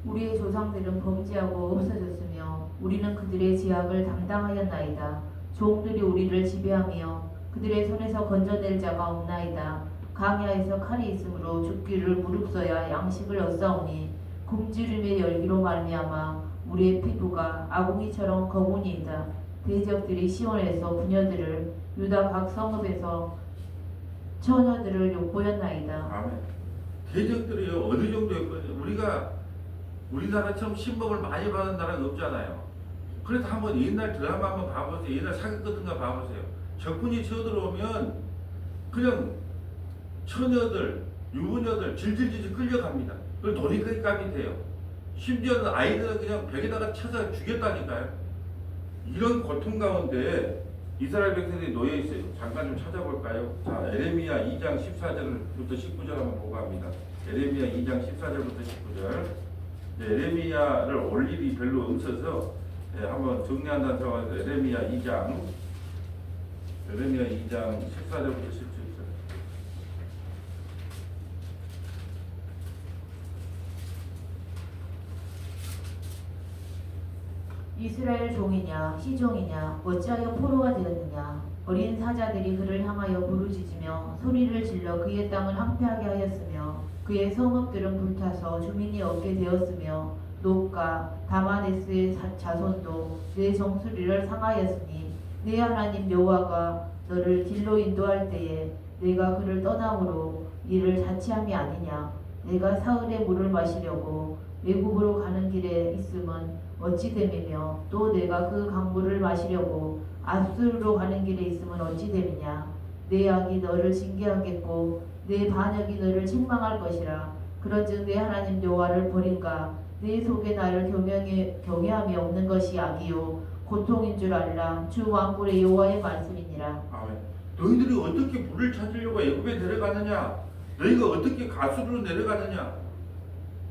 우리의 조상들은 범죄하고 없어졌으며 우리는 그들의 죄악을 담당하였나이다. 종들이 우리를 지배하며 그들의 손에서 건져낼 자가 없나이다. 강야에서 칼이 있으므로 죽기를 무릅써야 양식을 얻사오니 굶주림의 열기로 말미암아 우리의 피부가 아궁이처럼 거구니이다. 대적들이 시온에서 부녀들을 유다 각 성읍에서 처녀들을 욕보였나이다. 아멘. 대적들이요 어느 정도였거든요. 우리나라처럼 신복을 많이 받은 나라가 없잖아요. 그래서 한번 옛날 드라마 한번 봐보세요. 옛날 사극 같은 거 봐보세요. 적군이 쳐들어오면 그냥 처녀들, 유부녀들 질질질질 끌려갑니다. 그리고 놀이감이 돼요. 심지어는 아이들은 그냥 벽에다가 쳐서 죽였다니까요. 이런 고통 가운데 이스라엘 백성들이 놓여 있어요. 잠깐 좀 찾아볼까요? 자, 에레미야 2장 14절부터 19절 한번 보고 합니다. 에레미야 2장 14절부터 19절. 에레미야를 올 일이 별로 없어서 한번 정리한다는 상황에서 에레미야 2장 14절부터 17절. 이스라엘 종이냐 시종이냐 어찌하여 포로가 되었느냐. 어린 사자들이 그를 향하여 부르짖으며 소리를 질러 그의 땅을 황폐하게 하였으며 그의 성읍들은 불타서 주민이 없게 되었으며 녹과 다마네스의 자손도 내 정수리를 상하였으니 내 하나님 여호와가 너를 길로 인도할 때에 내가 그를 떠남으로 이를 자치함이 아니냐. 내가 사흘의 물을 마시려고 외국으로 가는 길에 있음은 어찌 됨이며 또 내가 그 강물을 마시려고 아수르로 가는 길에 있음은 어찌 됨이냐. 내 악이 너를 징계하겠고 내 반역이 너를 책망할 것이라. 그런즉 내 하나님 여호와를 버린가. 내 속에 나를 경외함이 없는 것이 악이요 고통인 줄 알라. 주 왕국의 여호와의 말씀이니라. 아멘. 너희들이 어떻게 물을 찾으려고 애굽에 내려가느냐? 너희가 어떻게 가수로 내려가느냐?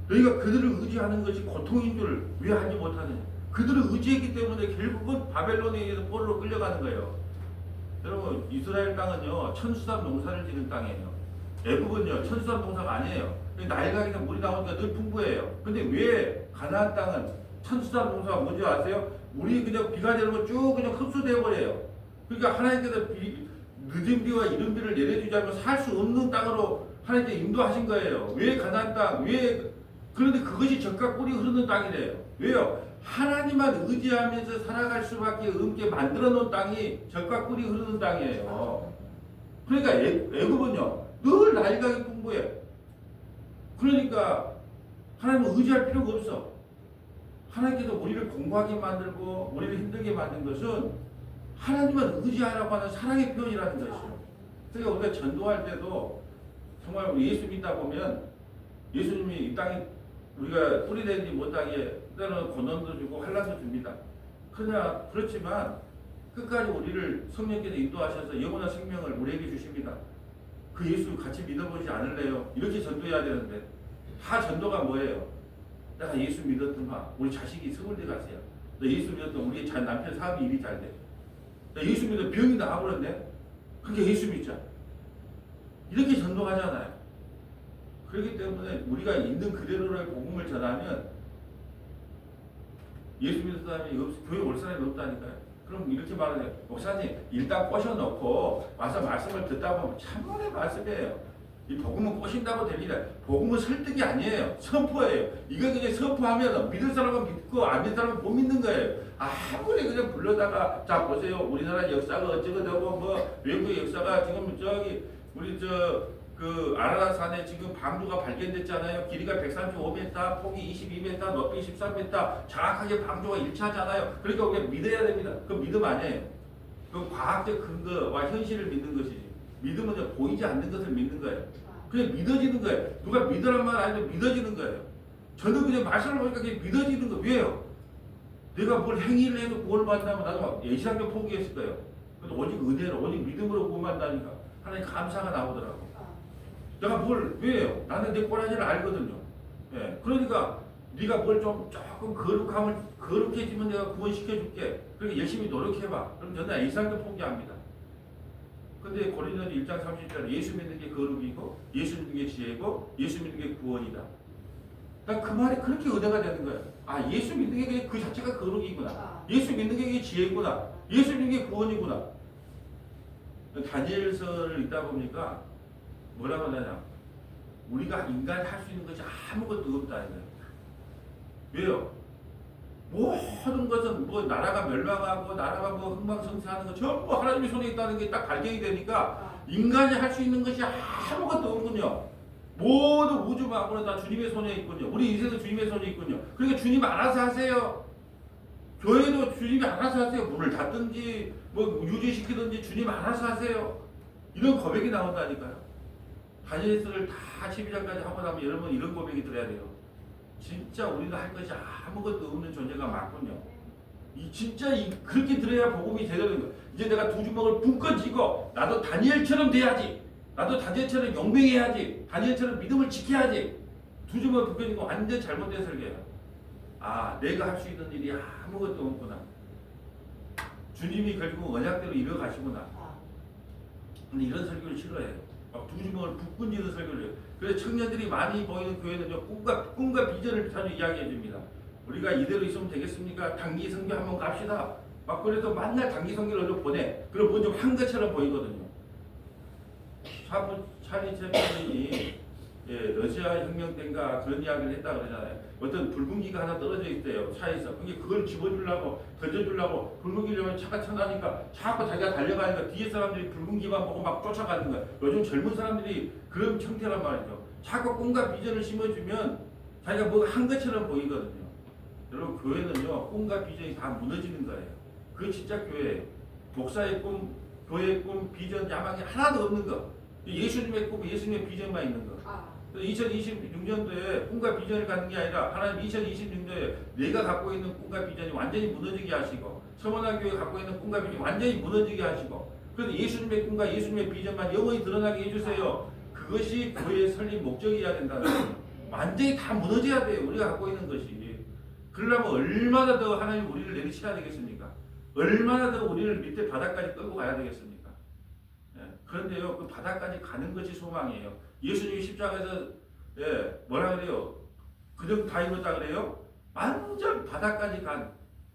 너희가 그들을 의지하는 것이 고통인 줄 왜 하지 못하느냐? 그들을 의지했기 때문에 결국은 바벨론에 의해서 포로로 끌려가는 거예요. 여러분, 이스라엘 땅은요 천수산 농사를 지는 땅이에요. 애굽은요 천수산 농사가 아니에요. 나일강에서 물이 나오니까 늘 풍부해요. 근데 왜 가나안 땅은 천수산 농사가 뭔지 아세요? 물이 그냥 비가 내리면 쭉 그냥 흡수되어 버려요. 그러니까 하나님께서 늦은 비와 이른 비를 내려주지 않으면 살 수 없는 땅으로 하나님께 인도하신 거예요. 왜 가나안 땅? 왜? 그런데 그것이 젖과 꿀이 흐르는 땅이래요. 왜요? 하나님만 의지하면서 살아갈 수밖에 없게 만들어 놓은 땅이 젖과 꿀이 흐르는 땅이에요. 그러니까 애굽은요 늘 나일강이 풍부해. 그러니까 하나님을 의지할 필요가 없어. 하나님께서 우리를 공부하게 만들고 우리를 힘들게 만든 것은 하나님만 의지하라고 하는 사랑의 표현이라는 것이죠. 그러니까 우리가 전도할 때도 정말 우리 예수 믿다 보면 예수님이 이 땅에 우리가 뿌리내지 못하게 때로는 고난도 주고 환난도 줍니다. 그러나 그렇지만 끝까지 우리를 성령께서 인도하셔서 영원한 생명을 우리에게 주십니다. 그 예수 같이 믿어보지 않을래요? 이렇게 전도해야 되는데 다 전도가 뭐예요? 내가 예수 믿었더만 우리 자식이 서울대 갔어요. 너 예수 믿었더만 우리 남편 사업이 일이 잘 돼. 나 예수 믿어 병이 나아버렸네. 그게 예수 믿자. 이렇게 전도하잖아요. 그렇기 때문에 우리가 있는 그대로의 복음을 전하면 예수 믿는 사람이 교회 올 사람이 없다니까요. 그럼 이렇게 말하세요. 목사님 일단 꼬셔놓고 와서 말씀을 듣다 보면 참모의 말씀이에요. 이 복음은 꼬신다고 됩니다. 복음은 설득이 아니에요. 선포예요. 이거 그냥 선포하면 믿을 사람은 믿고 안 믿는 사람은 못 믿는 거예요. 아무리 그냥 불러다가 자 보세요. 우리나라 역사가 어쩌고 되고 뭐 외국의 역사가 지금 저기 우리 그 아라라산에 지금 방주가 발견됐잖아요. 길이가 135m, 폭이 22m, 높이 13m, 정확하게 방주가 일치하잖아요. 그러니까 우리가 믿어야 됩니다. 그건 믿음 아니에요. 그건 과학적 근거와 현실을 믿는 것이지. 믿음은 보이지 않는 것을 믿는 거예요. 그냥 믿어지는 거예요. 누가 믿으란 말 아니면 믿어지는 거예요. 저는 그냥 말씀을 보니까 그냥 믿어지는 거예요. 왜요? 내가 뭘 행위를 해도 구원을 받는다면 나도 막 예시상교 포기했을 거예요. 그래도 오직 은혜로, 오직 믿음으로 구원받다니까 하나님 감사가 나오더라고. 내가 뭘 왜요? 나는 내 꼬라지를 알거든요. 예, 그러니까 네가 뭘 좀 조금 거룩해지면 내가 구원시켜줄게. 그러니까 열심히 노력해봐. 그럼 저는 예상도 포기합니다. 근데 고린도서 1장 30절 예수 믿는 게 거룩이고 예수 믿는 게 지혜고 예수 믿는 게 구원이다. 난 그 말이 그렇게 은혜가 되는 거예요. 아, 예수 믿는 게 그 자체가 거룩이구나. 예수 믿는 게 지혜구나. 예수 믿는 게 구원이구나. 다니엘서를 읽다 보니까 뭐라고 하냐? 우리가 인간이 할 수 있는 것이 아무것도 없다는 거예요. 왜요? 모든 것은 뭐 나라가 멸망하고 나라가 뭐 흥망성쇠하는 거 전부 하나님의 손에 있다는 게 딱 발견이 되니까 인간이 할 수 있는 것이 아무것도 없군요. 모든 우주 만물은 다 주님의 손에 있군요. 우리 인생도 주님의 손에 있군요. 그러니까 주님 알아서 하세요. 교회도 주님이 알아서 하세요. 문을 닫든지 뭐 유지시키든지 주님 알아서 하세요. 이런 고백이 나온다니까요. 다니엘서를 다 12장까지 하고 나면 여러분 이런 고백이 들어야 돼요. 진짜 우리가 할 것이 아무것도 없는 존재가 맞군요. 진짜 그렇게 들어야 복음이 제대로 된 거예요. 이제 내가 두 주먹을 붕껏 쥐고 나도 다니엘처럼 돼야지. 나도 다니엘처럼 용맹해야지. 다니엘처럼 믿음을 지켜야지. 두 주먹을 붕껏 쥐고 완전 잘못된 설계예요. 아, 내가 할 수 있는 일이 아무것도 없구나. 주님이 결국 언약대로 이뤄가시구나. 근데 이런 설교를 싫어해요. 두 주먹을 북군 지는 설교를 해요. 그래서 청년들이 많이 보이는 교회는요, 꿈과 비전을 자주 이야기해 줍니다. 우리가 이대로 있으면 되겠습니까? 단기 선교 한번 갑시다. 막 그래서 맨날 단기 선교를 어디 보내. 그럼 뭔 좀 한 것처럼 보이거든요. 찰리 채플린이 러시아 혁명 때인가 그런 이야기를 했다 그러잖아요. 어떤 붉은기가 하나 떨어져 있대요. 차에서. 그게 그걸 집어주려고 던져주려고 붉은기를 차가 쳐나니까 자꾸 자기가 달려가니까 뒤에 사람들이 붉은기만 보고 막 쫓아가는 거야. 요즘 젊은 사람들이 그런 형태란 말이죠. 자꾸 꿈과 비전을 심어주면 자기가 뭐 한 것처럼 보이거든요. 여러분 교회는요, 꿈과 비전이 다 무너지는 거예요. 그게 진짜 교회예요. 목사의 꿈, 교회의 꿈, 비전, 야망이 하나도 없는 거. 예수님의 꿈, 예수님의 비전만 있는 거. 2026년도에 꿈과 비전을 갖는 게 아니라 하나님 2026년도에 내가 갖고 있는 꿈과 비전이 완전히 무너지게 하시고 서원한 교회가 갖고 있는 꿈과 비전이 완전히 무너지게 하시고 그래서 예수님의 꿈과 예수님의 비전만 영원히 드러나게 해주세요. 그것이 교회의 설립 목적이어야 된다는 거예요. 완전히 다 무너져야 돼요. 우리가 갖고 있는 것이. 그러려면 얼마나 더 하나님 우리를 내리쳐야 되겠습니까? 얼마나 더 우리를 밑에 바닥까지 끌고 가야 되겠습니까? 그런데요, 그 바닥까지 가는 것이 소망이에요. 예수님이 십자가에서 뭐라 그래요? 그냥 다 이뤘다 그래요? 완전 바닥까지 간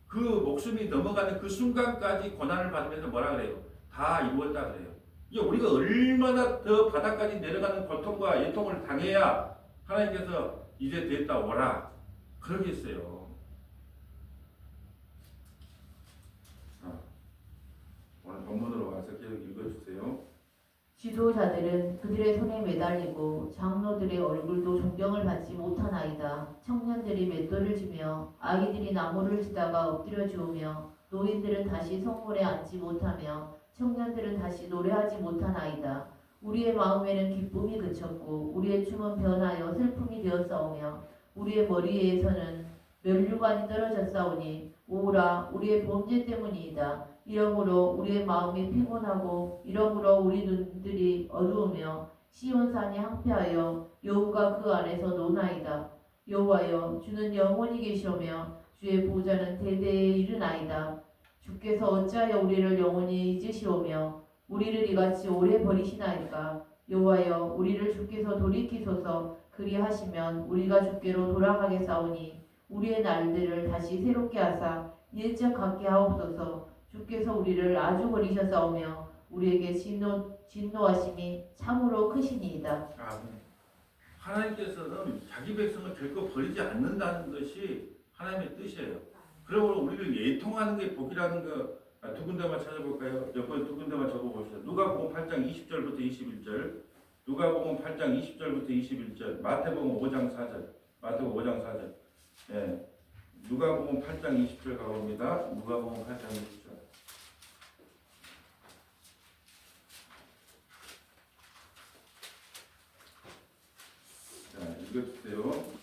그 목숨이 넘어가는 그 순간까지 고난을 받으면서 뭐라 그래요? 다 이루었다 그래요. 이게 우리가 얼마나 더 바닥까지 내려가는 고통과 애통을 당해야 하나님께서 이제 됐다 오라 그러겠어요. 오늘 본문으로 와서 계속 읽어주세요. 지도자들은 그들의 손에 매달리고 장로들의 얼굴도 존경을 받지 못하나이다. 청년들이 맷돌을 지며 아이들이 나무를 지다가 엎드려 주우며 노인들은 다시 성물에 앉지 못하며 청년들은 다시 노래하지 못하나이다. 우리의 마음에는 기쁨이 그쳤고 우리의 춤은 변하여 슬픔이 되었사오며 우리의 머리에서는 면류관이 떨어졌사오니 오라 우리의 범죄 때문이이다. 이러므로 우리의 마음이 피곤하고 이러므로 우리 눈들이 어두우며 시온산이 항폐하여 여호가 그 안에서 노나이다. 여호와여 주는 영원히 계시오며 주의 보좌는 대대에 이르나이다. 주께서 어찌하여 우리를 영원히 잊으시오며 우리를 이같이 오래 버리시나이까. 여호와여 우리를 주께서 돌이키소서. 그리하시면 우리가 주께로 돌아가겠사오니 우리의 날들을 다시 새롭게 하사 옛적 같게 하옵소서. 주께서 우리를 아주 버리셨사오며 우리에게 진노하심이 참으로 크시니이다. 아멘. 하나님께서는 자기 백성을 결코 버리지 않는다는 것이 하나님의 뜻이에요. 그러므로 우리를 예통하는 게 복이라는 거 두 군데만 찾아볼까요? 여권 두 군데만 적어봅시다. 누가복음 8장 20절부터 21절, 누가복음 8장 20절부터 21절, 마태복음 5장 4절, 마태복음 5장 4절. 예. 누가복음 8장 20절 가봅니다. 누가복음 8장 20절. 자, 읽어주세요.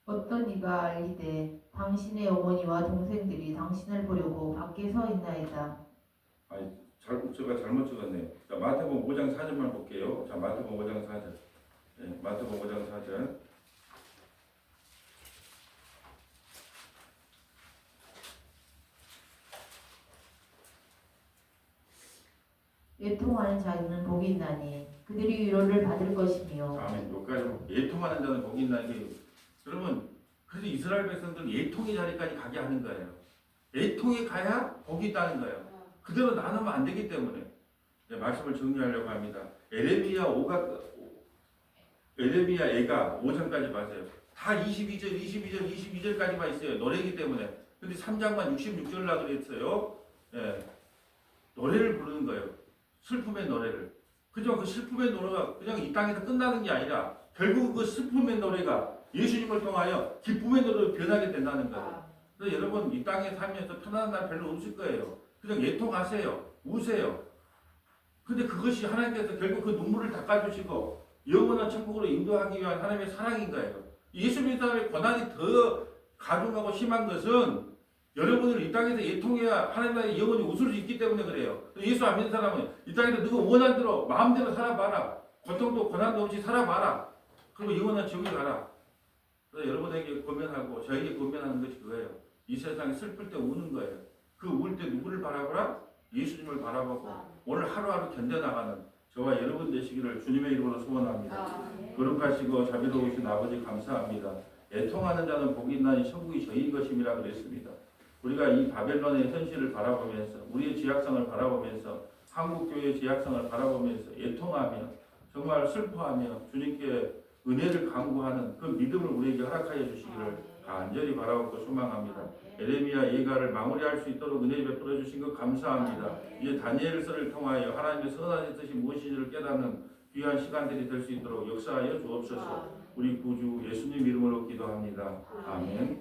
어떤 이가 알리되 당신의 어머니와 동생들이 당신을 보려고 밖에 서 있나이다. 제가 잘못 적었네요. 자, 마태복음 5장 4절만 볼게요. 자, 마태복음 5장 4절. 네, 마태복음 5장 4절. 애통하는 자는 복이 있나니 그들이 위로를 받을 것이며. 아멘. 여기까지 예통하는 자는 복이 있나니. 그러면 그래서 이스라엘 백성들은 예통의 자리까지 가게 하는 거예요. 예통에 가야 복이 있다는 거예요. 그대로 나누면 안 되기 때문에. 네, 말씀을 정리하려고 합니다. 에레미야 애가 5장까지 맞아요. 다 22절까지만 있어요. 노래이기 때문에. 근데 3장만 66절라 그랬어요. 예, 노래를 부르는 거예요. 슬픔의 노래를. 그죠? 그 슬픔의 노래가 그냥 이 땅에서 끝나는 게 아니라 결국 그 슬픔의 노래가 예수님을 통하여 기쁨의 노래로 변하게 된다는 거예요. 그래서 여러분 이 땅에 살면서 편안한 날 별로 없을 거예요. 그냥 예통하세요. 우세요. 근데 그것이 하나님께서 결국 그 눈물을 닦아주시고 영원한 천국으로 인도하기 위한 하나님의 사랑인 거예요. 예수 믿는 사람의 고난이 더 가중하고 심한 것은 여러분을 이 땅에서 예통해야 하나님 나라에 영원히 웃을 수 있기 때문에 그래요. 예수 안 믿는 사람은 이 땅에서 누가 원한 대로 마음대로 살아봐라. 고통도 고난도 없이 살아봐라. 그리고 영원한 지옥에 가라. 그래서 여러분에게 권면하고 저에게 권면하는 것이 그거예요. 이 세상에 슬플 때 우는 거예요. 그 울 때 누구를 바라보라? 예수님을 바라보고 오늘 하루하루 견뎌나가는 저와 여러분 되시기를 주님의 이름으로 소원합니다. 거룩하시고 자비로우신 아버지 감사합니다. 애통하는 자는 복이 있나니 천국이 저희 것임이라 그랬습니다. 우리가 이 바벨론의 현실을 바라보면서 우리의 지약성을 바라보면서 한국교회의 지약성을 바라보면서 애통하며 정말 슬퍼하며 주님께 은혜를 간구하는 그 믿음을 우리에게 허락하여 주시기를 간절히 바라고 소망합니다. 에레미야 예가를 마무리할 수 있도록 은혜 베풀어 주신 것 감사합니다. 이제 다니엘서를 통하여 하나님의 선하신 뜻이 무엇인지를 깨닫는 귀한 시간들이 될 수 있도록 역사하여 주옵소서. 우리 구주 예수님 이름으로 기도합니다. 아멘.